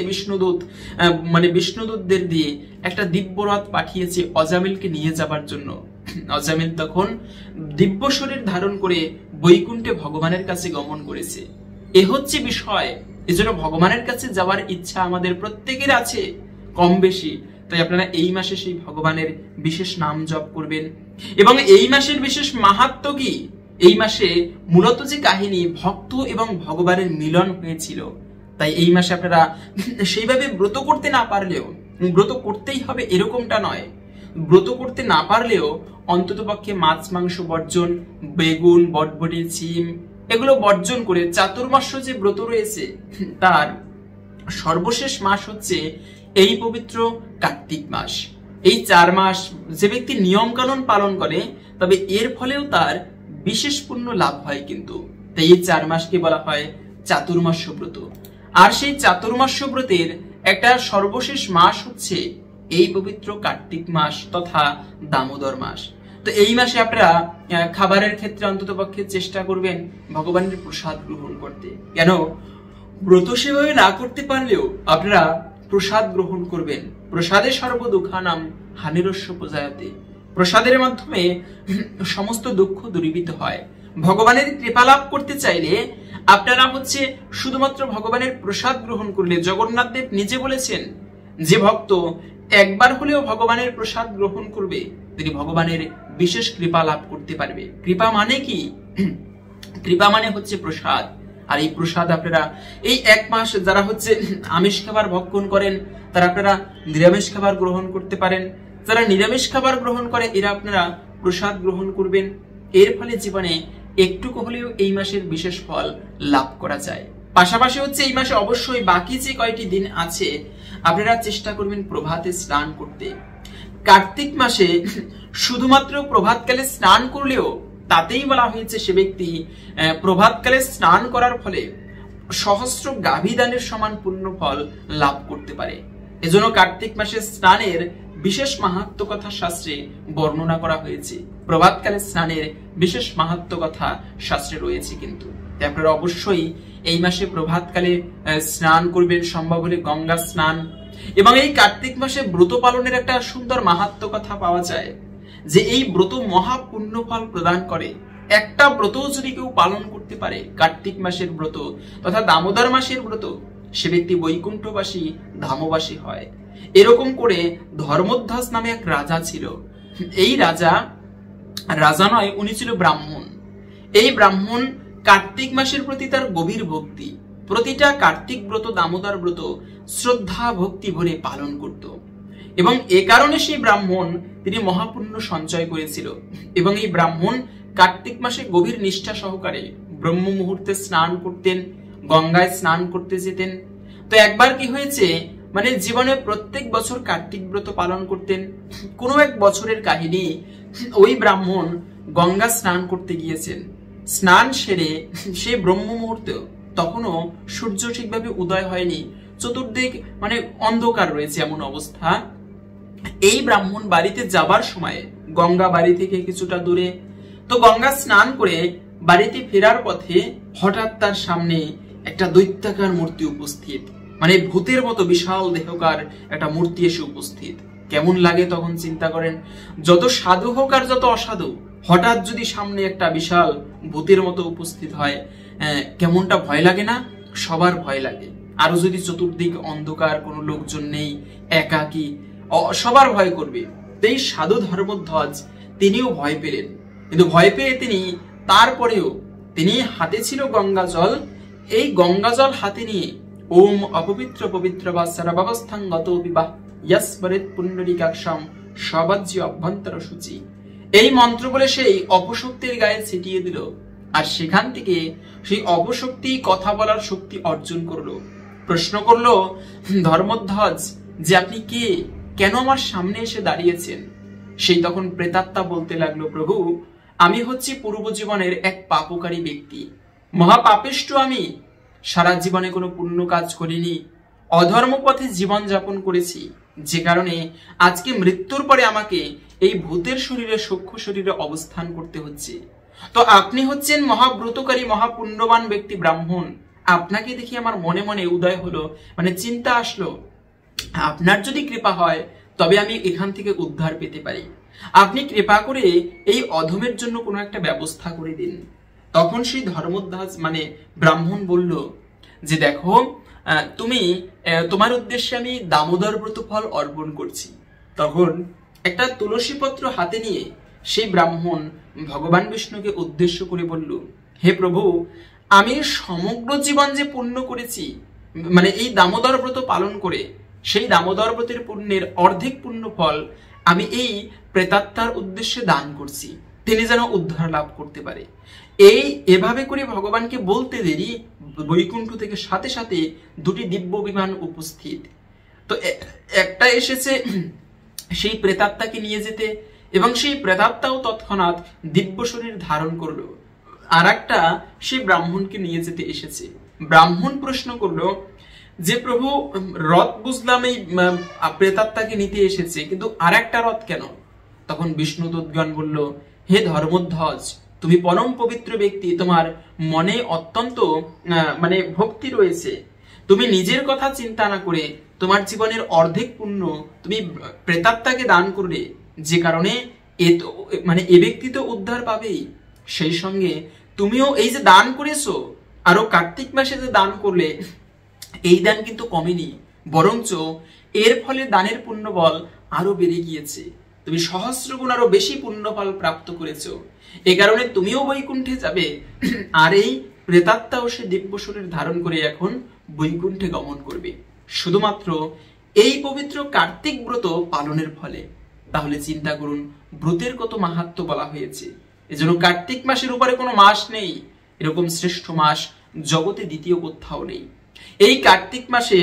S1: বিষ্ণুদূতদের দিয়ে একটা দিব্য রথ পাঠিয়েছে অজামিলকে নিয়ে যাবার জন্য। অজামিল তখন দিব্য শরীর ধারণ করে বৈকুণ্ঠে ভগবানের কাছে গমন করেছে। এ হচ্ছে বিষয়। এজন্য ভগবানের কাছে যাওয়ার ইচ্ছা আমাদের প্রত্যেকের আছে কম বেশি, তাই আপনারা এই মাসে সেই ভগবানের বিশেষ নাম জপ করবেন। এবং এই মাসের বিশেষ মাহাত্ম্য কি? এই মাসে মূলত যে কাহিনী, ভক্ত এবং ভগবানের মিলন হয়েছিল, তাই এই মাসে আপনারা সেইভাবে ব্রত করতে না পারলেও, ব্রত করতেই হবে এরকমটা নয়, ব্রত করতে না পারলেও অন্তত পক্ষে মাছ মাংস বর্জন, বেগুন, বটবটি, সিম এগুলো বর্জন করে চাতুর্মাস্য যে ব্রত রয়েছে তার সর্বশেষ মাস হচ্ছে এই পবিত্র কার্তিক মাস। এই 4 মাস যে ব্যক্তি নিয়ম কানুন পালন করে তবে এর ফলেও তার বিশেষ পুণ্য লাভ হয়। কিন্তু তাই এই 4 মাসকে বলা হয় চাতুর্মাস্য ব্রত। আর সেই চাতুর্মাস্য ব্রতের একটা সর্বশেষ মাস হচ্ছে এই পবিত্র কার্তিক মাস তথা দামোদর মাস। তো এই মাসে আপনারা খাবারের ক্ষেত্রে অন্তত পক্ষে চেষ্টা করবেন ভগবানের প্রসাদ গ্রহণ করতে। কেন? ব্রত সেভাবে না করতে পারলেও আপনারা প্রসাদ গ্রহণ করবেন। প্রসাদে সর্বদুঃখানাম হানিরস্য প্রজায়তে। প্রসাদের মাধ্যমে সমস্ত দুঃখ দূরীভূত হয়। ভগবানের কৃপা লাভ করতে চাইলে আপনারা হচ্ছে শুধুমাত্র ভগবানের প্রসাদ গ্রহণ করলে, জগন্নাথ দেব নিজে বলেছেন যে ভক্ত একবার হলেও ভগবানের প্রসাদ গ্রহণ করবে তিনি ভগবানের বিশেষ কৃপা লাভ করতে পারবে। কৃপা মানে কি? কৃপা মানে হচ্ছে প্রসাদ। আর এই প্রসাদ আপনারা এই 1 মাস যারা হচ্ছে আমিষ খাবার ভক্ষণ করেন তারা আপনারা নিরামিষ খাবার গ্রহণ করতে পারেন। যারা নিরামিষ খাবার গ্রহণ করে এরা আপনারা প্রসাদ গ্রহণ করবেন। এর ফলে জীবনে একটুকু হলেও এই মাসের বিশেষ ফল লাভ করা যায়। পাশাপাশি হচ্ছে এই মাসে অবশ্যই বাকি যে কয়টি দিন আছে আপনারা চেষ্টা করবেন প্রভাতে স্নান করতে। কার্তিক মাসে শুধুমাত্র প্রভাতকালে স্নান করলেও তাতেই বলা হয়েছে সে ব্যক্তি প্রভাতকালে স্নান করার ফলে সহস্র গাভী দানের সমান পুণ্য ফল লাভ করতে পারে। এজন্য কার্তিক মাসে স্নানের বিশেষ মাহাত্ম্য কথা শাস্ত্রে বর্ণনা করা হয়েছে। প্রভাতকালে স্নানের বিশেষ মাহাত্ম্য কথা শাস্ত্রে রয়েছে। কিন্তু আপনারা অবশ্যই এই মাসে প্রভাতকালে স্নান করবেন, সম্ভব হলে গঙ্গা স্নান। এবং এই কার্তিক মাসে ব্রত পালনের একটা সুন্দর মাহাত্ম্য কথা পাওয়া যায় যে এই ব্রত মহা পুণ্য ফল প্রদান করে। একটা ব্রত যদি কেউ পালন করতে পারে, কার্তিক মাসের ব্রত তথা দামোদর মাসের ব্রত, সে ব্যক্তি বৈকুণ্ঠবাসী ধামবাসী হয়। এরকম করে ধর্মধ্বজ নামে এক রাজা ছিল। এই রাজা রাজা নয়, উনি ছিল ব্রাহ্মণ। এই ব্রাহ্মণ কার্তিক মাসের প্রতি তার গভীর ভক্তি, প্রতিটা কার্তিক ব্রত, দামোদর ব্রত শ্রদ্ধা ভক্তি ভরে পালন করত, এবং এ কারণে সেই ব্রাহ্মণ তিনি মহাপুণ্য সঞ্চয় করেছিল। এবং এই ব্রাহ্মণ কার্তিক মাসে গভীর নিষ্ঠা সহকারে ব্রহ্ম মুহূর্তে স্নান করতেন, গঙ্গায় স্নান করতে যেতেন। তো একবার কি হয়েছে, মানে জীবনে প্রত্যেক বছর কার্তিক ব্রত পালন করতেন। কোনো এক বছরের কাহিনী, ওই ব্রাহ্মণ গঙ্গা স্নান করতে গিয়েছেন। স্নান সেরে সে ব্রহ্ম মুহূর্তে, তখনও সূর্য ঠিকভাবে উদয় হয়নি, চতুর্দিক মানে অন্ধকার রয়েছে এমন অবস্থা। এই ব্রাহ্মণ বাড়িতে যাবার সময়, গঙ্গা বাড়ি থেকে কিছুটা দূরে, তো গঙ্গা স্নান করে বাড়িতে ফেরার পথে হঠাৎ তার সামনে একটা দৈত্যাকার মূর্তি উপস্থিত, মানে ভূতের মতো বিশাল দেহকার একটা মূর্তি এসে উপস্থিত। কেমন লাগে তখন চিন্তা করেন, যত সাধু হোক আর যত অসাধু, হঠাৎ যদি সামনে একটা বিশাল ভূতের মতো উপস্থিত হয়, কেমনটা ভয় লাগে না? সবার ভয় লাগে। আরো যদি চতুর্দিক অন্ধকার, কোনো লোকজন নেই, একাকী, সবার ভয় করবে। এই সাধু ধর্মধ্বজ তিনিও ভয় পেলেন, কিন্তু ভয় পেয়ে তিনি তারপরেও তিনি হাতে ছিল গঙ্গা জল, এই গঙ্গা জল হাতে নিয়ে ওম অপবিত্র পবিত্র বা সর্বাবস্থাঙ্গত বিবাহ ইয়াসপরিত পুণ্ডরীকাক্ষম সবাজ্য অভ্যন্তর সূচি, এই মন্ত্র বলে সেই অপশক্তির গায়ে ছিটিয়ে দিল। আর সেখান থেকে সেই অপশক্তি কথা বলার শক্তি অর্জন করলো। প্রশ্ন করলো ধর্মধ্বজ যে আপনি কে, কেন আমার সামনে এসে দাঁড়িয়েছেন? সেই তখন প্রেতাত্মা বলতে লাগলো, প্রভু আমি হচ্ছি পূর্ব জীবনের এক পাপকারী ব্যক্তি, মহাপাপিষ্ঠ আমি। সারা জীবনে কোনো পুণ্য কাজ করিনি, অধর্ম পথে জীবন যাপন করেছি, যে কারণে আজকে মৃত্যুর পরে আমাকে এই ভূতের শরীরে, সূক্ষ্ম শরীরে অবস্থান করতে হচ্ছে। তো আপনি হচ্ছেন মহাব্রতকারী, মহাপুণ্যবান ব্যক্তি ব্রাহ্মণ, আপনাকে দেখি আমার মনে মনে উদয় হলো, মানে চিন্তা আসলো, আপনার যদি কৃপা হয় তবে আমি এখান থেকে উদ্ধার পেতে পারি। আপনি কৃপা করে এই অধমের জন্য কোনো একটা ব্যবস্থা করে দিন। তখন সেই ধর্মধ্বজ মানে ব্রাহ্মণ বলল যে দেখো, তুমি তোমার উদ্দেশ্যে আমি দামোদর ব্রত ফল অর্পণ করছি। তখন একটা তুলসী পত্র হাতে নিয়ে সেই ব্রাহ্মণ ভগবান বিষ্ণুকে উদ্দেশ্য করে বলল, হে প্রভু, আমি সমগ্র জীবন যে পুণ্য করেছি, মানে এই দামোদর ব্রত পালন করে, সেই দামোদর ব্রতের পুণ্যের অর্ধেক পুণ্য ফল আমি এই প্রেতাত্মার উদ্দেশ্যে দান করছি, তিনি যেন উদ্ধার লাভ করতে পারে। এভাবে করে ভগবানকে বলতে দেরি বৈকুণ্ঠ থেকে সাথে সাথে দুটি দিব্য বিমান উপস্থিত। তো একটা এসেছে সেই প্রেতাত্মাকে নিয়ে যেতে, এবং সেই প্রেতাত্মাও তৎক্ষণাৎ দিব্য শরীর ধারণ করলো। আর একটা সেই ব্রাহ্মণকে নিয়ে যেতে এসেছে। ব্রাহ্মণ প্রশ্ন করলো যে প্রভু, রথ বুঝলাম এই প্রেতাত্মাকে নিতে এসেছে, কিন্তু আর একটা রথ কেন? তখন বিষ্ণু দূতগণ বলল, হে ধর্মধ্বজ, তুমি পরম পবিত্র ব্যক্তি, তোমার মনে অত্যন্ত মানে ভক্তি রয়েছে, তুমি নিজের কথা চিন্তা না করে তোমার জীবনের অর্ধেক পুণ্য তুমি প্রেতাত্মাকে দান করলে, যে কারণে মানে এ ব্যক্তি তো উদ্ধার পাবেই, সেই সঙ্গে তুমিও এই যে দান করেছো, আরো কার্তিক মাসে যে দান করলে, এই দান কিন্তু কমেনি, বরঞ্চ এর ফলে দানের পুণ্য বল আরো বেড়ে গিয়েছে, তুমি সহস্র গুণ আরো বেশি পুণ্য ফল প্রাপ্ত করেছো। এ কারণে তুমিও বৈকুণ্ঠে যাবে, আর এই প্রেতাত্মাও সে দিব্য শরীর ধারণ করে এখন বৈকুণ্ঠে গমন করবে, শুধুমাত্র এই পবিত্র কার্তিক ব্রত পালনের ফলে। তাহলে চিন্তা করুন, ব্রতের কত মাহাত্ম্য বলা হয়েছে। এজন্য কার্তিক মাসের উপরে কোনো মাস নেই, এরকম শ্রেষ্ঠ মাস জগতে দ্বিতীয় কোথাও নেই। এই কার্তিক মাসে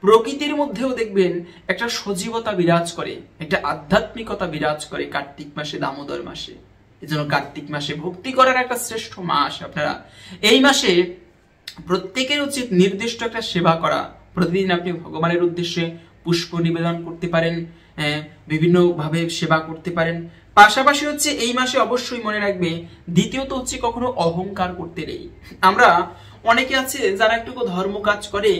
S1: প্রকৃতির মধ্যেও দেখবেন একটা সজীবতা বিরাজ করে, একটা আধ্যাত্মিকতা বিরাজ করে কার্তিক মাসে, দামোদর মাসে। এজন্য কার্তিক মাসে ভক্তি করার একটা শ্রেষ্ঠ মাস। আপনারা এই মাসে প্রত্যেকের উচিত নির্দিষ্ট একটা সেবা করা। প্রতিদিন আপনি ভগবানের উদ্দেশ্যে পুষ্প নিবেদন করতে পারেন, বিভিন্ন ভাবে সেবা করতে পারেন। পাশাপাশি হচ্ছে এই মাসে অবশ্যই মনে রাখবে, দ্বিতীয়ত হচ্ছে কখনো অহংকার করতে নেই। আমরা অনেকে আছে যারা একটু ধর্ম কাজ করে,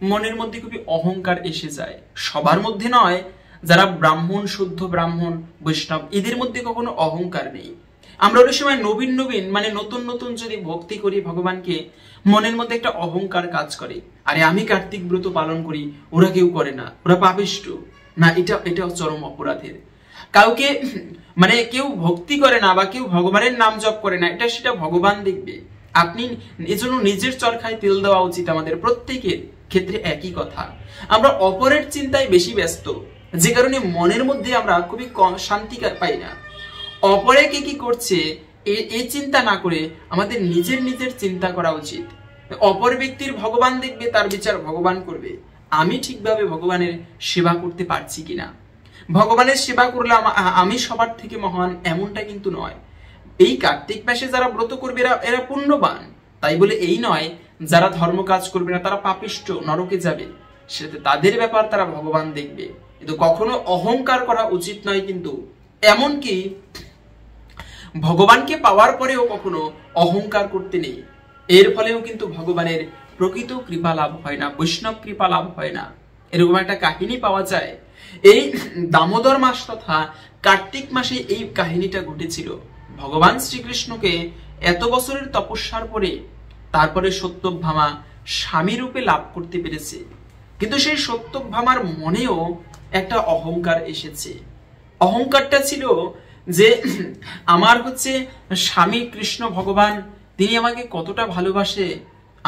S1: মনের মধ্যে খুবই অহংকার এসে যায়। সবার মধ্যে নয়, যারা ব্রাহ্মণ, শুদ্ধ ব্রাহ্মণ, বৈষ্ণব, এদের মধ্যে কখনো অহংকার নেই। আমরা ওই সময় নবীন নবীন মানে নতুন নতুন যদি ভক্তি করি ভগবানকে, মনের মধ্যে একটা অহংকার কাজ করে, আরে আমি কার্তিক ব্রত পালন করি, ওরা কেউ করে না, ওরা পাপিষ্ঠ না, এটা চরম অপরাধের। কাউকে মানে কেউ ভক্তি করে না বা কেউ ভগবানের নাম জপ করে না, এটা সেটা ভগবান দেখবে। আপনি এজন্য নিজের চরকায় তেল দেওয়া উচিত আমাদের প্রত্যেকের ক্ষেত্রে। একই কথা, আমরা অপরের চিন্তায় বেশি ব্যস্ত, যে কারণে মনের মধ্যে আমরা খুবই কম শান্তি পাই না। অপরে কে কি করছে এই চিন্তা না করে আমাদের নিজের চিন্তা করা উচিত। অপর ব্যক্তির ভগবান দেখবে, তার বিচার ভগবান করবে। আমি ঠিকভাবে ভগবানের সেবা করতে পারছি কিনা, ভগবানের সেবা করলে আমি সবার থেকে মহান, এমনটা কিন্তু নয়। এই কার্তিক মাসে যারা ব্রত করবে এরা পুণ্যবান, তাই বলে এই নয় যারা ধর্ম কাজ করবে না তারা পাপিষ্ঠ, নরকে যাবে। সেটা তাদের ব্যাপার, তারা ভগবান দেখবে। কিন্তু কখনো অহংকার করা উচিত নয়। কিন্তু এমনকি ভগবানকে পাওয়ার পরেও কখনো অহংকার করতে নেই। এর ফলেও কিন্তু ভগবানের প্রকৃত কৃপা লাভ হয় না, বৈষ্ণব কৃপা লাভ হয় না। এরকম একটা কাহিনী পাওয়া যায়। এই দামোদর মাস তথা কার্তিক মাসে এই কাহিনীটা ঘটেছিল। ভগবান শ্রীকৃষ্ণকে এত বছরের তপস্যার পরে তারপরে সত্যভামা স্বামী রূপে লাভ করতে পেরেছে। কিন্তু সেই সত্যভামার মনেও একটা অহংকার এসেছে। অহংকারটা ছিল যে আমার স্বামী কৃষ্ণ ভগবান, তিনি আমাকে কতটা ভালোবাসে,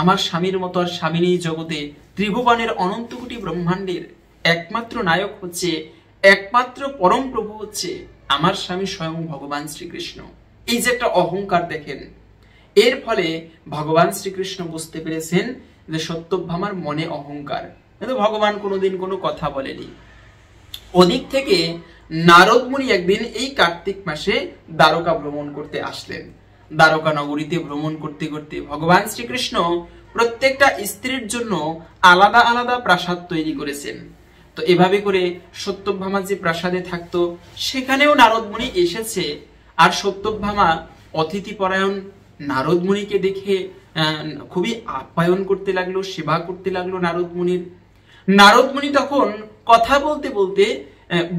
S1: আমার স্বামীর মতো আর স্বামী নেই জগতে। ত্রিভুবনের অনন্ত কোটি ব্রহ্মাণ্ডের একমাত্র নায়ক একমাত্র পরম প্রভু আমার স্বামী স্বয়ং ভগবান শ্রীকৃষ্ণ। এই যে একটা অহংকার দেখেন, এর ফলে ভগবান শ্রীকৃষ্ণ বুঝতে পেরেছেন যে সত্যভামার মনে অহংকার, কিন্তু ভগবান কোনোদিন কোনো কথা বলেনি। ওদিক থেকে নারদ মুনি একদিন এই কার্তিক মাসে দ্বারকা ভ্রমণ করতে আসলেন। দ্বারকা নগরীতে ভ্রমণ করতে করতে ভগবান শ্রীকৃষ্ণ প্রত্যেকটা স্ত্রীর জন্য আলাদা আলাদা প্রাসাদ তৈরি করেছেন। তো এভাবে করে সত্যভামা যে প্রাসাদে থাকতো সেখানেও নারদ মুনি এসেছে। আর সত্যভামা অতিথি পরায়ণ, নারদ মুনিকে দেখে খুবই আপ্যায়ন করতে লাগলো, সেবা করতে লাগলো নারদ মুনির। নারদ মুনি তখন কথা বলতে বলতে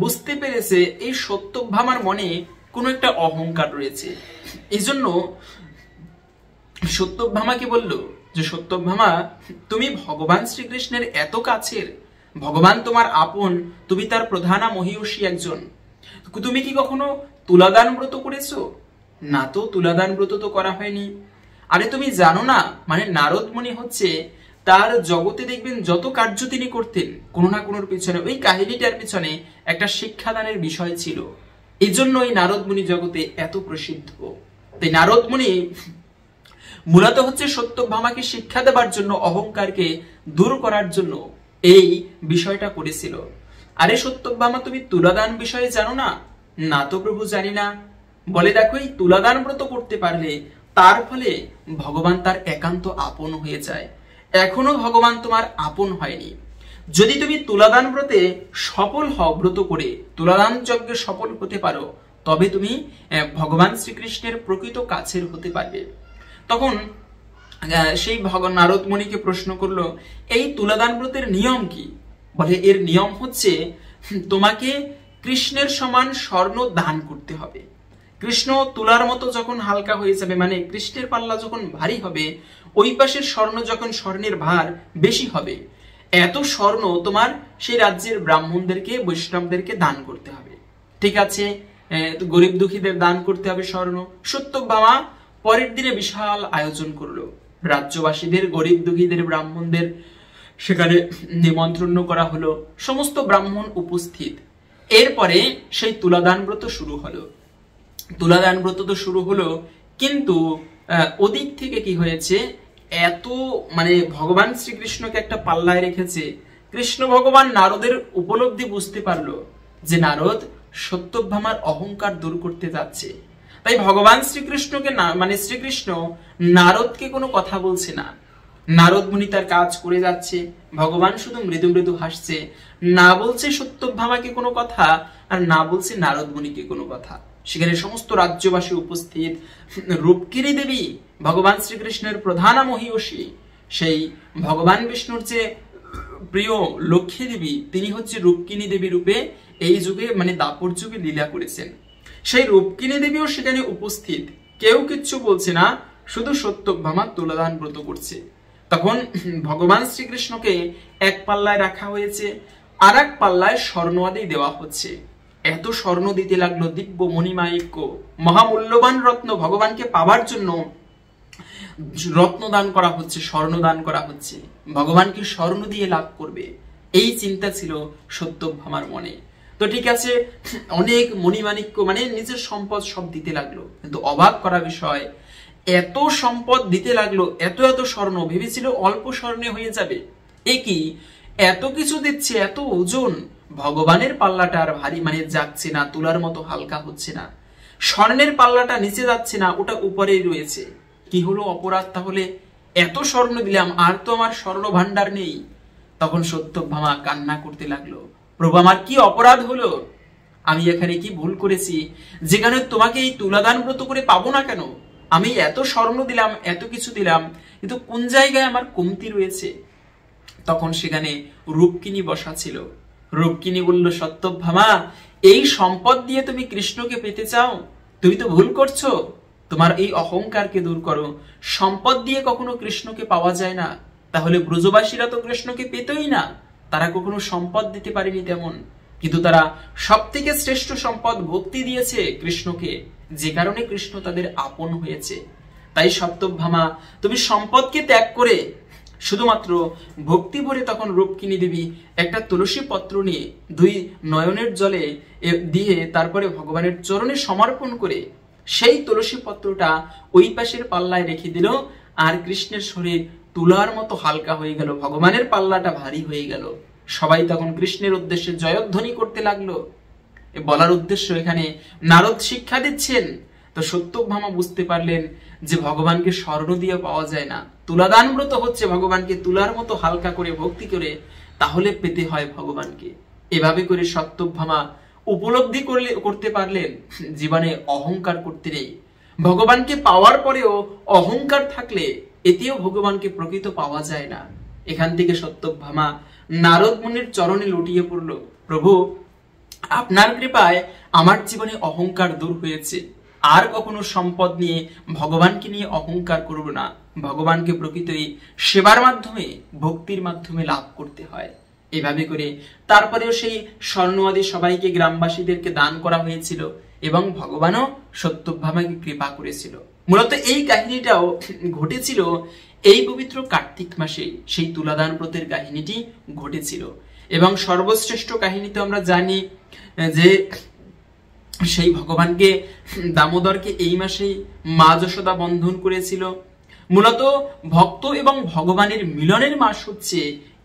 S1: বুঝতে পেরেছে এই সত্যভামার মনে কোনো একটা অহংকার রয়েছে। এই জন্য সত্যভামাকে বলল যে সত্যভামা, তুমি ভগবান শ্রীকৃষ্ণের এত কাছের, ভগবান তোমার আপন, তুমি তার প্রধানা মহিষী একজন, তুমি কি কখনো তুলাদান ব্রত করেছো? না তো, তুলাদান ব্রত তো করা হয়নি। আরে তুমি জানো না, মানে নারদ মুনি তার জগতে দেখবেন যত কার্য তিনি করতেন কোনো না কোনোর পিছনে, ওই কাহিনীটার পিছনে একটা শিক্ষাদানের বিষয় ছিল। এই জন্য এই নারদ মুনি জগতে এত প্রসিদ্ধ। তাই নারদ মুনি মূলত সত্যভামাকে শিক্ষা দেবার জন্য, অহংকারকে দূর করার জন্য এই বিষয়টা করেছিল। আরে সত্যভামা, তুমি তুলাদান বিষয়ে জানো না? না তো প্রভু, জানি না। বলে দেখো, এই তুলাদান ব্রত করতে পারলে তার ফলে ভগবান তার একান্ত আপন হয়ে যায়। এখনো ভগবান তোমার আপন হয়নি। যদি তুমি তুলাদান ব্রতে সফল হও, ব্রত করে তুলাদান যজ্ঞে সফল হতে পারো, তবে তুমি ভগবান শ্রীকৃষ্ণের প্রকৃত কাছের হতে পারবে। তখন সেই নারদ মুনিকে প্রশ্ন করলো, এই তুলাদান ব্রতের নিয়ম কি? বলে এর নিয়ম তোমাকে কৃষ্ণের সমান স্বর্ণ দান করতে হবে। কৃষ্ণ তুলার মতো যখন হালকা হয়ে যাবে, মানে কৃষ্ণের পাল্লা যখন ভারী হবে, ওই পাশের স্বর্ণ যখন স্বর্ণের ভার বেশি হবে, এত স্বর্ণ তোমার সেই রাজ্যের ব্রাহ্মণদেরকে, বৈষ্ণবদেরকে দান করতে হবে। ঠিক আছে, গরিব দুঃখীদের দান করতে হবে স্বর্ণ। সত্যভামা পরের দিনে বিশাল আয়োজন করলো। রাজ্যবাসীদের, গরিব দুঃখীদের, ব্রাহ্মণদের সেখানে নিমন্ত্রণ করা হলো, সমস্ত ব্রাহ্মণ উপস্থিত। এরপরে সেই তুলাদান ব্রত শুরু হলো। তুলাদান ব্রত তো শুরু হলো, কিন্তু ওদিক থেকে কি হয়েছে, এত মানে ভগবান শ্রীকৃষ্ণকে একটা পাল্লায় রেখেছে। কৃষ্ণ ভগবান নারদের উপলব্ধি বুঝতে পারলো যে নারদ সত্যভামার অহংকার দূর করতে যাচ্ছে। তাই ভগবান শ্রীকৃষ্ণকে মানে শ্রীকৃষ্ণ নারদকে কোনো কথা বলছে না। নারদ মুনি তার কাজ করে যাচ্ছে, ভগবান শুধু মৃদু মৃদু হাসছে, না বলছে সত্যভামাকে কোনো কথা, আর না বলছে নারদ মুনিকে কোনো কথা। সেখানে সমস্ত রাজ্যবাসী উপস্থিত। রূপকিনী দেবী, ভগবান শ্রীকৃষ্ণের প্রধানা মহিষী, সেই ভগবান বিষ্ণুর যে প্রিয় লক্ষ্মী দেবী, তিনি রূপকিনী দেবী রূপে এই যুগে, মানে দাপর যুগে লীলা করেছেন। সেই রূপকিনী দেবীও সেখানে উপস্থিত। কেউ কিচ্ছু বলছে না, শুধু সত্যভামা তুলাদান ব্রত করছে। তখন ভগবান শ্রীকৃষ্ণকে এক পাল্লায় রাখা হয়েছে, আর এক পাল্লায় স্বর্ণ আদি দেওয়া হচ্ছে। এত স্বর্ণ দিতে লাগলো, দিব্য মণিমাণিক্য মহামূল্যবান রত্ন ভগবানকে পাওয়ার জন্য রত্ন দান করা হচ্ছে, স্বর্ণ দান করা হচ্ছে, ভগবানকে স্বর্ণ দিয়ে লাভ করবে, এই চিন্তা ছিল সত্যভামার মনে। তো ঠিক আছে, অনেক মণিমাণিক্য মানে নিজের সম্পদ সব দিতে লাগলো, কিন্তু অবাক করা বিষয়, এত সম্পদ দিতে লাগলো, এত এত স্বর্ণ, ভেবেছিল অল্প স্বর্ণে হয়ে যাবে, এ কি এত কিছু দিচ্ছে, এত ওজন, ভগবানের পাল্লাটা আর ভারী মানে যাচ্ছে না, তুলার মতো হালকা হচ্ছে না, স্বর্ণের পাল্লাটা নিচে যাচ্ছে না, ওটা উপরেই রয়েছে। কি হলো অপরাধ তাহলে? এত স্বর্ণ দিলাম, আর তো আমার স্বর্ণ ভান্ডার নেই। তখন সত্যভামা কান্না করতে লাগলো, প্রভু আমার কি অপরাধ হলো? আমি এখানে কি ভুল করেছি যেখানে তোমাকে এই তুলাদান ব্রত করে পাবো না কেন? আমি এত স্বর্ণ দিলাম, এত কিছু দিলাম, কিন্তু কোন জায়গায় আমার কমতি রয়েছে? তখন সেখানে রূপকিনী বসা ছিল। রূপকিনী বলল, সত্যভামা, এই সম্পদ দিয়ে তুমি কৃষ্ণকে পেতে চাও? তুমি তো ভুল করছো, তোমার এই অহংকারকে দূর করো। সম্পদ দিয়ে কখনো কৃষ্ণকে পাওয়া যায় না, তাহলে ব্রজবাসীরা তো কৃষ্ণকে পেতই না, তারা কখনো সম্পদ দিতে পারেনি তেমন, কিন্তু তারা সব থেকে শ্রেষ্ঠ সম্পদ ভক্তি দিয়েছে কৃষ্ণকে, যে কারণে কৃষ্ণ তাদের আপন হয়েছে। তাই সত্যভামা, তুমি সম্পদকে ত্যাগ করে শুধুমাত্র ভক্তি ভরে তখন রূপকিনী দেবী একটা তুলসী পত্র নিয়ে 2 নয়নের জলে দিয়ে তারপরে ভগবানের চরণে সমর্পণ করে সেই তুলসী পত্রটা ওই পাশের পাল্লায় রেখে দিল, আর কৃষ্ণের শরীর তুলার মতো হালকা হয়ে গেল, ভগবানের পাল্লাটা ভারী হয়ে গেল। সবাই তখন কৃষ্ণের উদ্দেশ্যে জয়ধ্বনি করতে লাগলো। বলার উদ্দেশ্য এখানে নারদ শিক্ষা দিচ্ছেন। তো সত্যভামা বুঝতে পারলেন যে ভগবানকে স্বর্ণ দিয়ে পাওয়া যায় না, তুলাদান ব্রত হচ্ছে ভগবানকে তুলার মতো হালকা করে ভক্তি করে তাহলে পেতে হয় ভগবানকে। এভাবে করে সত্যভামা উপলব্ধি করতে পারলেন জীবনে অহংকার করতে নেই। ভগবানকে পাওয়ার পরেও অহংকার থাকলে এতেও ভগবানকে প্রকৃত পাওয়া যায় না। এখান থেকে সত্যভামা নারদ মুনির চরণে লুটিয়ে পড়ল, প্রভু আপনার কৃপায় আমার জীবনে অহংকার দূর হয়েছে, আর কখনো সম্পদ নিয়ে ভগবানকে নিয়ে অহংকার করব না। ভগবানকে প্রকৃতই সেবার মাধ্যমে ভক্তির মাধ্যমে লাভ করতে হয়। এভাবে করে তারপরেও সেই স্বর্ণ আদি সবাইকে গ্রামবাসীদেরকে দান করা হয়েছিল এবং ভগবানও সত্যভামাকে কৃপা করেছিল। মূলত এই কাহিনীটাও ঘটেছিল এই পবিত্র কার্তিক মাসে, সেই তুলাদান ব্রতের কাহিনীটি ঘটেছিল। এবং সর্বশ্রেষ্ঠ কাহিনী তো আমরা জানি যে সেই ভগবানকে দামোদরকে এই মাসেই মা যশোদা বন্ধন করেছিল। মূলত ভক্ত এবং ভগবানের মিলনের মাস হচ্ছে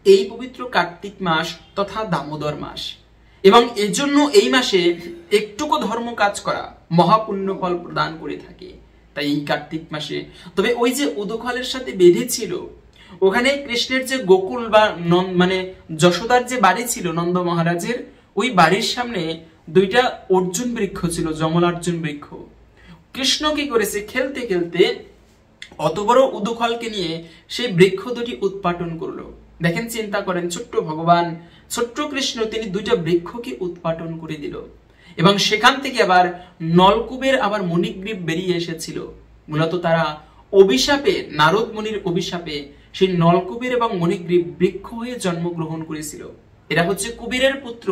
S1: এই পবিত্র কার্তিক মাস তথা দামোদর মাস, এবং এজন্য এই মাসে একটুকু ধর্ম কাজ করা মহাপুণ্য ফল প্রদান করে থাকে। তাই এই কার্তিক মাসে, তবে ওই যে উদুখালের সাথে বেঁধেছিল, ওখানে কৃষ্ণের যে গোকুল বা মানে যশোদার যে বাড়ি ছিল নন্দ মহারাজের, ওই বাড়ির সামনে 2টা অর্জুন বৃক্ষ ছিল, যমলার্জুন বৃক্ষ। কৃষ্ণ কি করেছে, খেলতে খেলতে অত বড় উদুখলকে নিয়ে সেই বৃক্ষ 2টি উৎপাটন করলো। দেখেন, চিন্তা করেন, ছোট্ট ভগবান, ছোট্ট কৃষ্ণ, তিনি 2টা বৃক্ষকে উৎপাটন করে দিল। এবং সেখান থেকে আবার নলকূপের আবার মণিগ্রীব বেরিয়ে এসেছিল। মূলত তারা অভিশাপে, নারদ মুনির অভিশাপে সেই নলকূপের এবং মণিগ্রীব বৃক্ষ হয়ে জন্মগ্রহণ করেছিল। এরা হচ্ছে কুবেরের পুত্র,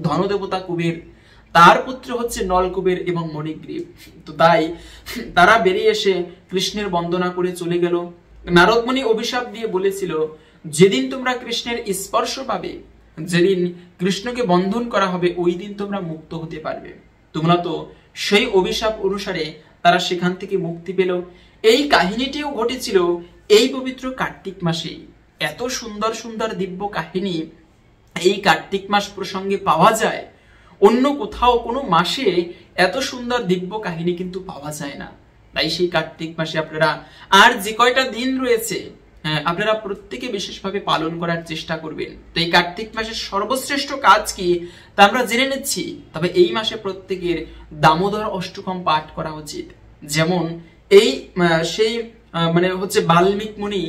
S1: ধনদেবতা কুবের, তার পুত্র হচ্ছে নলকুবের এবং মণিগ্রীব। তো তাই তারা বেরিয়ে এসে কৃষ্ণের বন্দনা করে চলে গেল। নারদ মুনি অভিশাপ দিয়ে বলেছিল, যেদিন তোমরা কৃষ্ণের স্পর্শ পাবে, যেদিন কৃষ্ণকে বন্ধন করা হবে, ওই দিন তোমরা মুক্ত হতে পারবে। তোমরা তো সেই অভিশাপ অনুসারে তারা সেখান থেকে মুক্তি পেল। এই কাহিনীটিও ঘটেছিল এই পবিত্র কার্তিক মাসে। এত সুন্দর সুন্দর দিব্য কাহিনী এই কার্তিক মাস প্রসঙ্গে পাওয়া যায়, অন্য কোথাও কোনো মাসে এত সুন্দর দিব্য কাহিনী কিন্তু পাওয়া যায় না। তাই সেই কার্তিক মাসে আপনারা আর যে কয়টা দিন রয়েছে, আপনারা প্রত্যেকে বিশেষভাবে পালন করার চেষ্টা করবেন। তো এই কার্তিক মাসের সর্বশ্রেষ্ঠ কাজ কি তা আমরা জেনে নিচ্ছি। তবে এই মাসে প্রত্যেকের দামোদর অষ্টকম পাঠ করা উচিত। যেমন এই সেই মানে হচ্ছে বাল্মীক মুনি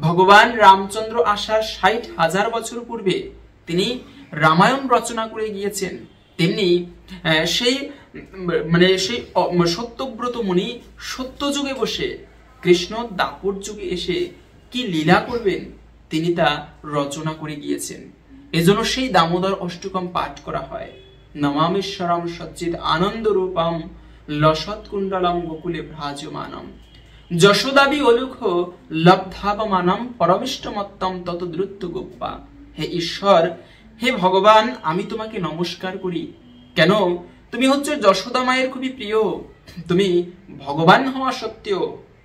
S1: ভগবান রামচন্দ্র আসার 60,000 বছর পূর্বে তিনি রামায়ণ রচনা করে গিয়েছেন, তেমনি সেই মানে সেই সত্যব্রত মুনি সত্য যুগে বসে কৃষ্ণ দাপর যুগে এসে কি লীলা করবেন তিনি তা রচনা করে গিয়েছেন। এজন্য সেই দামোদর অষ্টকম পাঠ করা হয়। নমামেশ্বরম সচ্চিদ আনন্দ রূপম লসৎ কুণ্ডলম গোকুলে ভ্রাজমানম যশোদাবি অলুখ লব্ধাবমানম পরমিষ্টমত্তম তত দ্রুত গোপ্পা। হে ঈশ্বর, হে ভগবান, আমি তোমাকে নমস্কার করি। কেন? তুমি হচ্ছে যশোদা মায়ের খুবই প্রিয়। তুমি ভগবান হওয়া সত্ত্বেও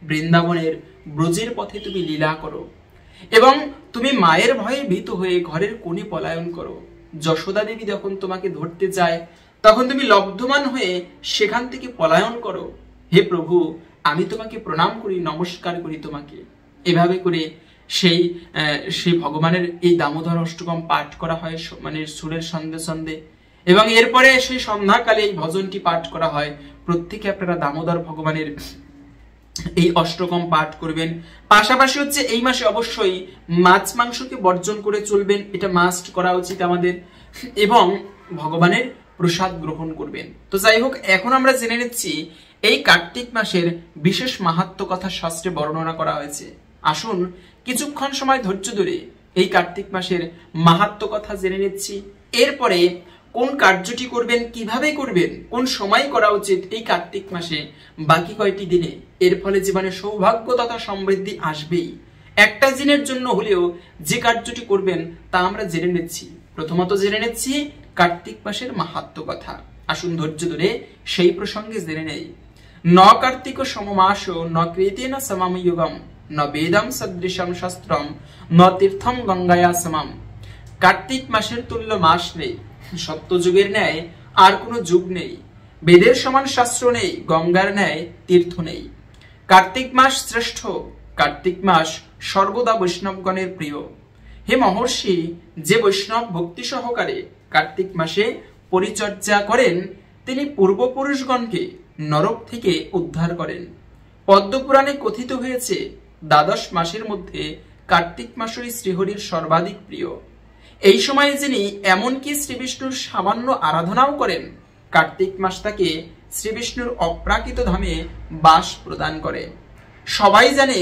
S1: বৃন্দাবনের ব্রজের পথে তুমি লীলা করো এবং তুমি মায়ের ভয়ে ভীত হয়ে ঘরের কোণে পলায়ন করো। যশোদা দেবী যখন তোমাকে ধরতে যায় তখন তুমি লব্ধমান হয়ে সেখান থেকে পলায়ন করো। হে প্রভু, আমি তোমাকে প্রণাম করি, নমস্কার করি তোমাকে। এভাবে করে সেই ভগবানের এই দামোদর অষ্টকম পাঠ করা হয়, মানে সুরের সন্ধে সন্ধে, এবং এরপরে সেই সন্ধ্যাকালে এই ভজনটি পাঠ করা হয়। প্রত্যেকে আপনারা দামোদর ভগবানের এই অষ্টকম পাঠ করবেন। পাশাপাশি হচ্ছে এই মাসে অবশ্যই মাছ মাংসকে বর্জন করে চলবেন, এটা মাস্ট করা উচিত আমাদের, এবং ভগবানের প্রসাদ গ্রহণ করবেন। তো যাই হোক, এখন আমরা জেনে নিচ্ছি এই কার্তিক মাসের বিশেষ মাহাত্ম্য কথা শাস্ত্রে বর্ণনা করা হয়েছে। আসুন কিছুক্ষণ সময় ধৈর্য ধরে এই কার্তিক মাসের মাহাত্ম্য কথা জেনে নিচ্ছি। এরপরে কোন কার্যটি করবেন, কিভাবে করবেন, কোন সময় করা উচিত এই কার্তিক মাসে বাকি কয়েকটি দিনে, এর ফলে জীবনে সৌভাগ্য তথা সমৃদ্ধি আসবেই। একটা দিনের জন্য হলেও যে কার্যটি করবেন তা আমরা জেনে নিচ্ছি। প্রথমত জেনে নিচ্ছি কার্তিক মাসের মাহাত্ম্য কথা। আসুন ধৈর্য ধরে সেই প্রসঙ্গে জেনে নেই। ন কার্তিক সমমাস ন কৃতেন সমম যুগম ন বেদম সদৃশম শাস্ত্রম ন তীর্থম গঙ্গায়া সমম। কার্তিক মাসের তুল্য মাস নেই, সত্যযুগের ন্যায় আর কোনো যুগ নেই, বেদের সমান শাস্ত্র নেই, গঙ্গার ন্যায় তীর্থ নেই। কার্তিক মাস শ্রেষ্ঠ, কার্তিক মাস সর্বদা বৈষ্ণবগণের প্রিয়। হে মহর্ষি, যে বৈষ্ণব ভক্তি সহকারে কার্তিক মাসে পরিচর্যা করেন তিনি পূর্বপুরুষগণকে নরক থেকে উদ্ধার করেন। পদ্মপুরাণে কথিত হয়েছে, দ্বাদশ মাসের মধ্যে কার্তিক মাসই শ্রীহরির সর্বাধিক প্রিয়। এই সময়ে যিনি এমনকি শ্রীবিষ্ণুর সামান্য আরাধনাও করেন, কার্তিক মাস তাকে শ্রীবিষ্ণুর অপ্রাকৃত ধামে বাস প্রদান করে। সবাই জানে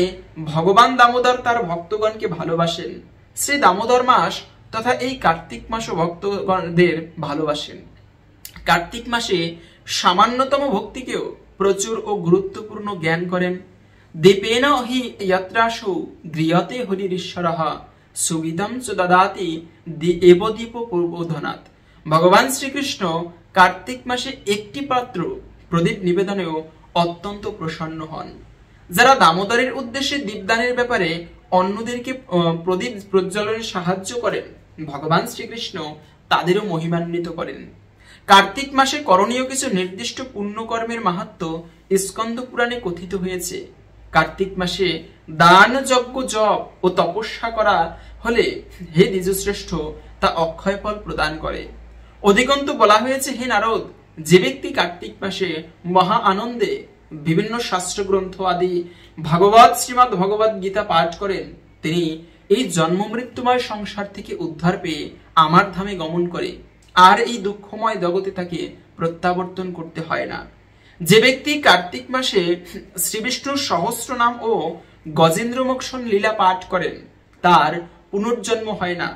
S1: ভগবান দামোদর তার ভক্তগণকে ভালোবাসেন। শ্রী দামোদর মাস তথা এই কার্তিক মাসও ভক্তগণদের ভালোবাসেন। কার্তিক মাসে সামান্যতম ভক্তিকেও প্রচুর ও গুরুত্বপূর্ণ জ্ঞান করেন। দীপেন হি যত্রাসু গৃহতে হরিশ্বরঃ সুবিধম চ দদাতি এবদীপ পূর্বোধনাৎ। ভগবান শ্রীকৃষ্ণ কার্তিক মাসে একটি পাত্র প্রদীপ নিবেদনেও অত্যন্ত প্রসন্ন হন। যারা দামোদরের উদ্দেশ্যে দীপদানের ব্যাপারে অন্যদেরকে প্রদীপ প্রজ্বলনে সাহায্য করেন, ভগবান শ্রীকৃষ্ণ তাদেরও মহিমান্বিত করেন। কার্তিক মাসে করণীয় কিছু নির্দিষ্ট পুণ্যকর্মের মাহাত্ম্য স্কন্দ পুরাণে কথিত হয়েছে। কার্তিক মাসে দান, যজ্ঞ, জপ ও তপস্যা করা হলে হে দ্বিজশ্রেষ্ঠ তা অক্ষয় ফল প্রদান করে। অধিকন্তু বলা হয়েছে, হে নারদ, যে ব্যক্তি কার্তিক মাসে মহা আনন্দে বিভিন্ন শাস্ত্র গ্রন্থ আদি ভাগবত, শ্রীমদ্ ভগবত গীতা পাঠ করেন, তিনি এই জন্ম মৃত্যুময় সংসার থেকে উদ্ধার পেয়ে আমার ধামে গমন করে আর এই দুঃখময় জগতে তাকে প্রত্যাবর্তন করতে হয় না। যে ব্যক্তি কার্তিক মাসে শ্রীবিষ্ণুর সহস্র নাম ও গজেন্দ্র মোক্ষণ লীলা পাঠ করেন তার পুনর্জন্ম হয় না।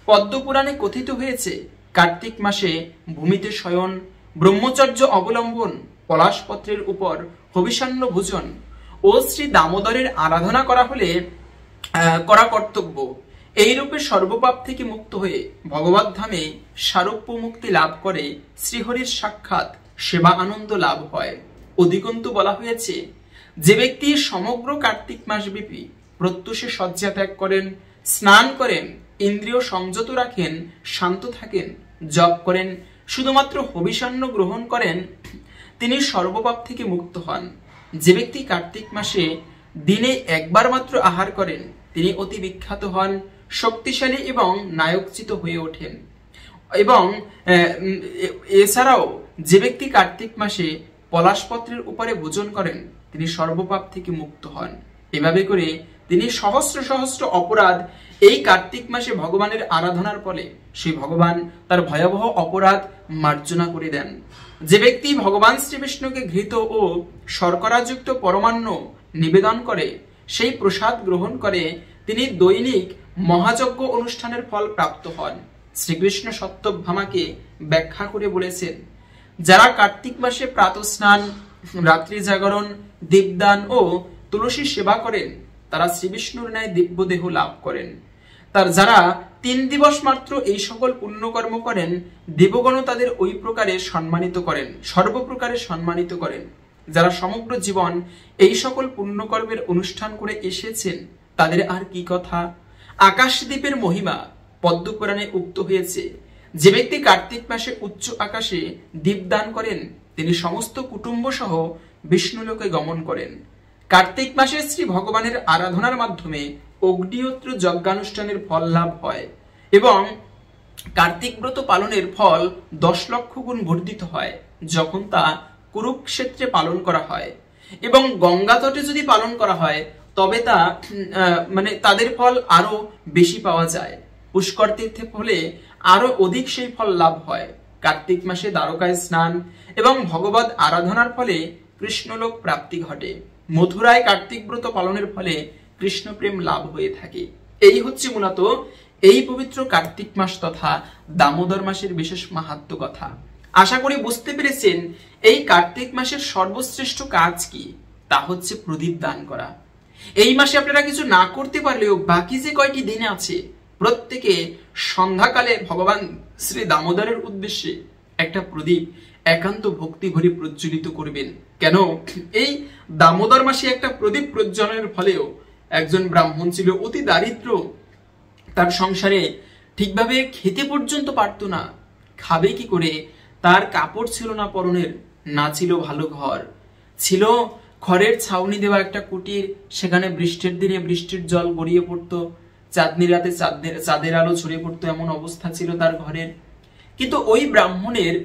S1: পদ্মপুরাণে কথিত হয়েছে, কার্তিক মাসে ভূমিতে শয়ন, ব্রহ্মচর্য অবলম্বন, পলাশপত্রের উপর হবিষান্ন ভোজন ও শ্রী দামোদরের আরাধনা করা হলে করা কর্তব্য। এই রূপে সর্বপাপ থেকে মুক্ত হয়ে ভগবত ধামে সারূপ্য মুক্তি লাভ করে শ্রীহরির সাক্ষাৎ সেবা আনন্দ লাভ হয়। অধিকন্তু বলা হয়েছে, যে ব্যক্তি সমগ্র কার্তিক মাস ব্যাপী প্রত্যুষে শয্যা ত্যাগ করেন, স্নান করেন, ইন্দ্রিয় সংযত রাখেন, শান্ত থাকেন, জপ করেন, শুধুমাত্র হবিষান্ন গ্রহণ করেন, তিনি সর্বপাপ থেকে মুক্ত হন। যে ব্যক্তি কার্তিক মাসে দিনে একবার মাত্র আহার করেন তিনি অতি বিখ্যাত হন, শক্তিশালী এবং নায়কচিত হয়ে ওঠেন। এবং এছাড়াও যে ব্যক্তি কার্তিক মাসে পলাশপত্রের উপরে ভোজন করেন তিনি সর্বপাপ থেকে মুক্ত হন। এভাবে করে তিনি সহস্র সহস্র অপরাধ এই কার্তিক মাসে ভগবানের আরাধনার ফলে সেই ভগবান তার ভয়াবহ অপরাধ মার্জনা করে দেন। যে ব্যক্তি ভগবান শ্রীবিষ্ণুকে ঘৃত ও শর্করাযুক্ত পরমান্ন নিবেদন করে, সেই প্রসাদ গ্রহণ করে, তিনি দৈনিক মহাযজ্ঞ অনুষ্ঠানের ফল প্রাপ্ত হন। শ্রীকৃষ্ণ সত্যভামাকে ব্যাখ্যা করে বলেছেন, যারা কার্তিক মাসে প্রাতঃ স্নান, রাত্রি জাগরণ, দীপদান ও তুলসী সেবা করেন তারা শ্রী বিষ্ণুর ন্যায় দিব্য দেহ লাভ করেন। তার যারা 3 দিবস মাত্র এই সকল পুণ্যকর্ম করেন, দেবগণ তাদের ওই প্রকারে সম্মানিত করেন, সর্বপ্রকারে সম্মানিত করেন। যারা সমগ্র জীবন এই সকল পুণ্যকর্মের অনুষ্ঠান করে এসেছেন তাদের আর কি কথা। আকাশদ্বীপের মহিমা পদ্মপুরাণে উক্ত হয়েছে, যে ব্যক্তি কার্তিক মাসে উচ্চ আকাশে দীপদান করেন তিনি সমস্ত কুটুম্ব সহ বিষ্ণুলোকে গমন করেন। কার্তিক মাসে শ্রী ভগবানের আরাধনার মাধ্যমে অগ্নিহোত্র যজ্ঞানুষ্ঠানের ফল লাভ হয় এবং কার্তিক ব্রত পালনের ফল 10 লক্ষ গুণ বর্ধিত হয় যখন তা কুরুক্ষেত্রে পালন করা হয়। এবং গঙ্গা তটে যদি পালন করা হয় তবে তা তাদের ফল আরো বেশি পাওয়া যায়। পুষ্কর তীর্থে ফলে আরো অধিক সেই ফল লাভ হয়। কার্তিক মাসে দ্বারকায় স্নান এবং ভগবত আরাধনার ফলে কৃষ্ণলোক প্রাপ্তি ঘটে। মথুরায় কার্তিক ব্রত পালনের ফলে কৃষ্ণ প্রেম লাভ হয়ে থাকে। এই হচ্ছে মূলত এই পবিত্র কার্তিক মাস তথা দামোদর মাসের বিশেষ মাহাত্ম্য কথা। আশা করি বুঝতে পেরেছেন এই কার্তিক মাসের সর্বশ্রেষ্ঠ কাজ কি, তা হচ্ছে প্রদীপ দান করা। এই মাসে আপনারা কিছু না করতে পারলেও বাকি যে কয়টি দিন আছে প্রত্যেকে সন্ধ্যাকালে ভগবান শ্রী দামোদরের উদ্দেশ্যে একটা প্রদীপ একান্ত ভক্তি ভরে প্রজ্বলিত করবেন। কেন, এই দামোদর মাসে একটা প্রদীপ প্রজ্বলনের ফলেও একজন ব্রাহ্মণ ছিল অতি দারিদ্র, তার সংসারে ঠিকভাবে খেতে পর্যন্ত পারতো না। খাবে কি করে, তার কাপড় ছিল না পরনের, না ছিল ভালো ঘর, ছিল খড়ের ছাউনি দেওয়া একটা কুটির, সেখানে বৃষ্টির দিনে বৃষ্টির জল গড়িয়ে পড়তো, চাঁদনি রাতে চাঁদের আলো ছড়িয়ে পড়তো, এমন অবস্থা ছিল তার ঘরের। কিন্তু ওই ব্রাহ্মণের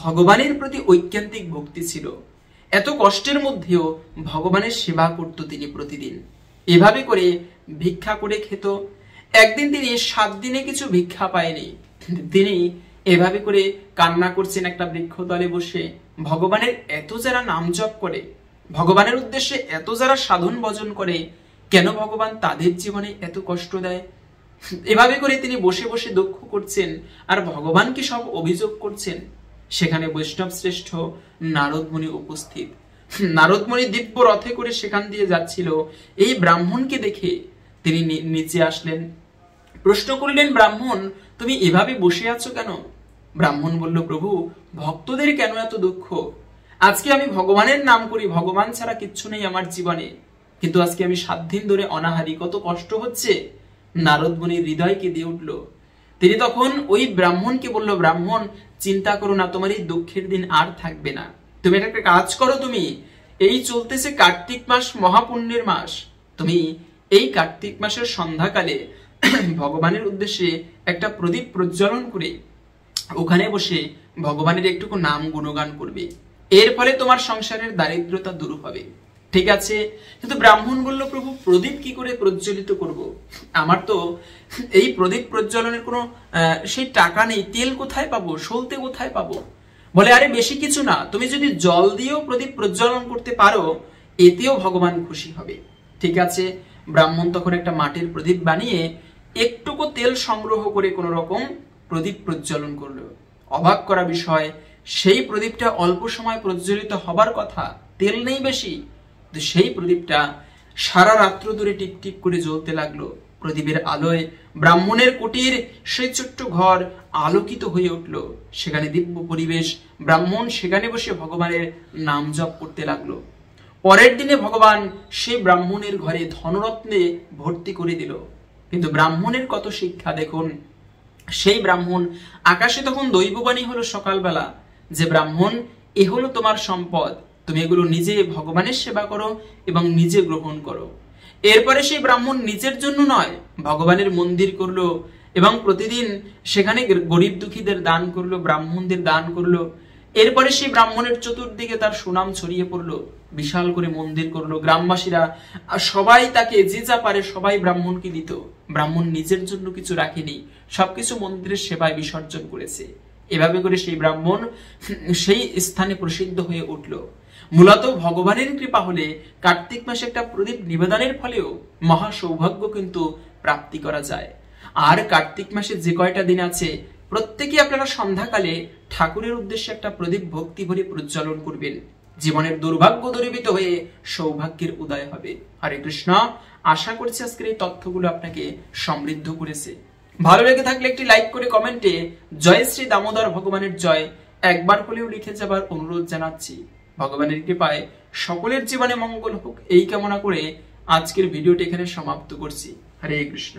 S1: ভগবানের প্রতি ঐকান্তিক ভক্তি ছিল। এত কষ্টের মধ্যেও ভগবানের সেবা করত তিনি প্রতিদিন। এভাবে করে ভিক্ষা করে খেত। একদিন তিনি 7 দিনে কিছু ভিক্ষা পায়নি। তিনি এভাবে করে কান্না করছেন একটা বৃক্ষতলে বসে। ভগবানের এত যারা নাম জপ করে, ভগবানের উদ্দেশ্যে এত যারা সাধন ভজন করে, কেন ভগবান তাদের জীবনে এত কষ্ট দেয়? এভাবে করে তিনি বসে বসে দুঃখ করছেন আর ভগবানকে সব অভিযোগ করছেন। সেখানে বৈষ্ণব শ্রেষ্ঠ নারদ মুনি উপস্থিত। নারদ মুনি দিব্য রথে করে সেখান দিয়ে যাচ্ছিল। এই ব্রাহ্মণকে দেখে তিনি নিচে আসলেন, প্রশ্ন করলেন, ব্রাহ্মণ তুমি এভাবে বসে আছো কেন? ব্রাহ্মণ বলল, প্রভু ভক্তদের কেন এত দুঃখ? আজকে আমি ভগবানের নাম করি, ভগবান ছাড়া কিচ্ছু নেই আমার জীবনে, কিন্তু আজকে আমি 7 দিন ধরে অনাহারি, কত কষ্ট হচ্ছে। নারদ মুনির হৃদয় কেঁদে উঠল। তিনি তখন ওই ব্রাহ্মণকে বলল, ব্রাহ্মণ চিন্তা করো না, তোমার এই দুঃখের দিন আর থাকবে না। তুমি একটা কাজ করো, তুমি এই চলতেছে কার্তিক মাস, মহাপুণ্যের মাস, তুমি এই কার্তিক মাসের সন্ধ্যাকালে ভগবানের উদ্দেশ্যে একটা প্রদীপ প্রজ্বলন করে ওখানে বসে ভগবানের একটুকু নাম গুণগান করবে। এর ফলে তোমার সংসারের দারিদ্রতা দূর হবে। ঠিক আছে, কিন্তু ব্রাহ্মণ বলল, প্রভু প্রদীপ কি করে প্রজ্বলিত করব? আমার তো এই প্রদীপ প্রজ্বলনের কোনো সেই টাকা নেই, তেল কোথায় পাবো, সলতে কোথায় পাবো? বলে, আরে বেশি কিছু না, তুমি যদি জল দিয়েও প্রদীপ প্রজ্বলন করতে পারো এতেও ভগবান খুশি হবে। ঠিক আছে, ব্রাহ্মণ তখন একটা মাটির প্রদীপ বানিয়ে একটুকু তেল সংগ্রহ করে কোন রকম প্রদীপ প্রজ্বলন করলো। অবাক করা বিষয়, সেই প্রদীপটা অল্প সময় প্রজ্বলিত হবার কথা, তেল নেই বেশি, সেই প্রদীপটা সারা রাত্র ধরে টিপটিপ করে জ্বলতে লাগলো। প্রদীপের আলোয় ব্রাহ্মণের কুটির সেই ছোট্ট ঘর আলোকিত হয়ে উঠল। সেখানে দিব্য পরিবেশ, ব্রাহ্মণ সেখানে বসে ভগবানের নাম জপ করতে লাগলো। পরের দিনে ভগবান সেই ব্রাহ্মণের ঘরে ধনরত্নে ভর্তি করে দিল। কিন্তু ব্রাহ্মণের কত শিক্ষা দেখুন। সেই ব্রাহ্মণ, আকাশে তখন দৈববাণী হলো সকালবেলা যে, ব্রাহ্মণ এ হলো তোমার সম্পদ, তুমি এগুলো নিজে ভগবানের সেবা করো এবং নিজে গ্রহণ করো। এরপরে সেই ব্রাহ্মণ নিজের জন্য নয়, ভগবানের মন্দির করলো এবং প্রতিদিন সেখানে গরিব দুঃখীদের দান করলো, ব্রাহ্মণদের দান করলো। এরপরে সেই ব্রাহ্মণের চতুর্দিকে তার সুনাম ছড়িয়ে পড়লো, বিশাল করে মন্দির করলো। গ্রামবাসীরা সবাই তাকে যে যা পারে সবাই ব্রাহ্মণকে দিত। ব্রাহ্মণ নিজের জন্য কিছু রাখেনি, সবকিছু মন্দিরের সেবায় বিসর্জন করেছে। এভাবে করে সেই ব্রাহ্মণ সেই স্থানে প্রসিদ্ধ হয়ে উঠল। মূলত ভগবানের কৃপা হলে কার্তিক মাসে একটা প্রদীপ নিবেদনের ফলেও মহা সৌভাগ্য কিন্তু প্রাপ্তি করা যায়। আর কার্তিক মাসে যে কয়টা দিন আছে প্রত্যেকেই আপনারা সন্ধ্যাকালে ঠাকুরের উদ্দেশ্যে একটা প্রদীপ ভক্তি ভরে প্রজ্বলন করবেন। জীবনের দুর্ভাগ্য দূরীভূত হয়ে সৌভাগ্যের উদয় হবে। হরে কৃষ্ণ। আশা করছি আজকের এই তথ্যগুলো আপনাকে সমৃদ্ধ করেছে। ভালো লেগে থাকলে একটি লাইক করে কমেন্টে জয় শ্রী দামোদর ভগবানের জয় একবার হলেও লিখে যাবার অনুরোধ জানাচ্ছি। ভগবানের কৃপায় সকলের জীবনে মঙ্গল হোক এই কামনা করে আজকের ভিডিওটি এখানে সমাপ্ত করছি। হরে কৃষ্ণ।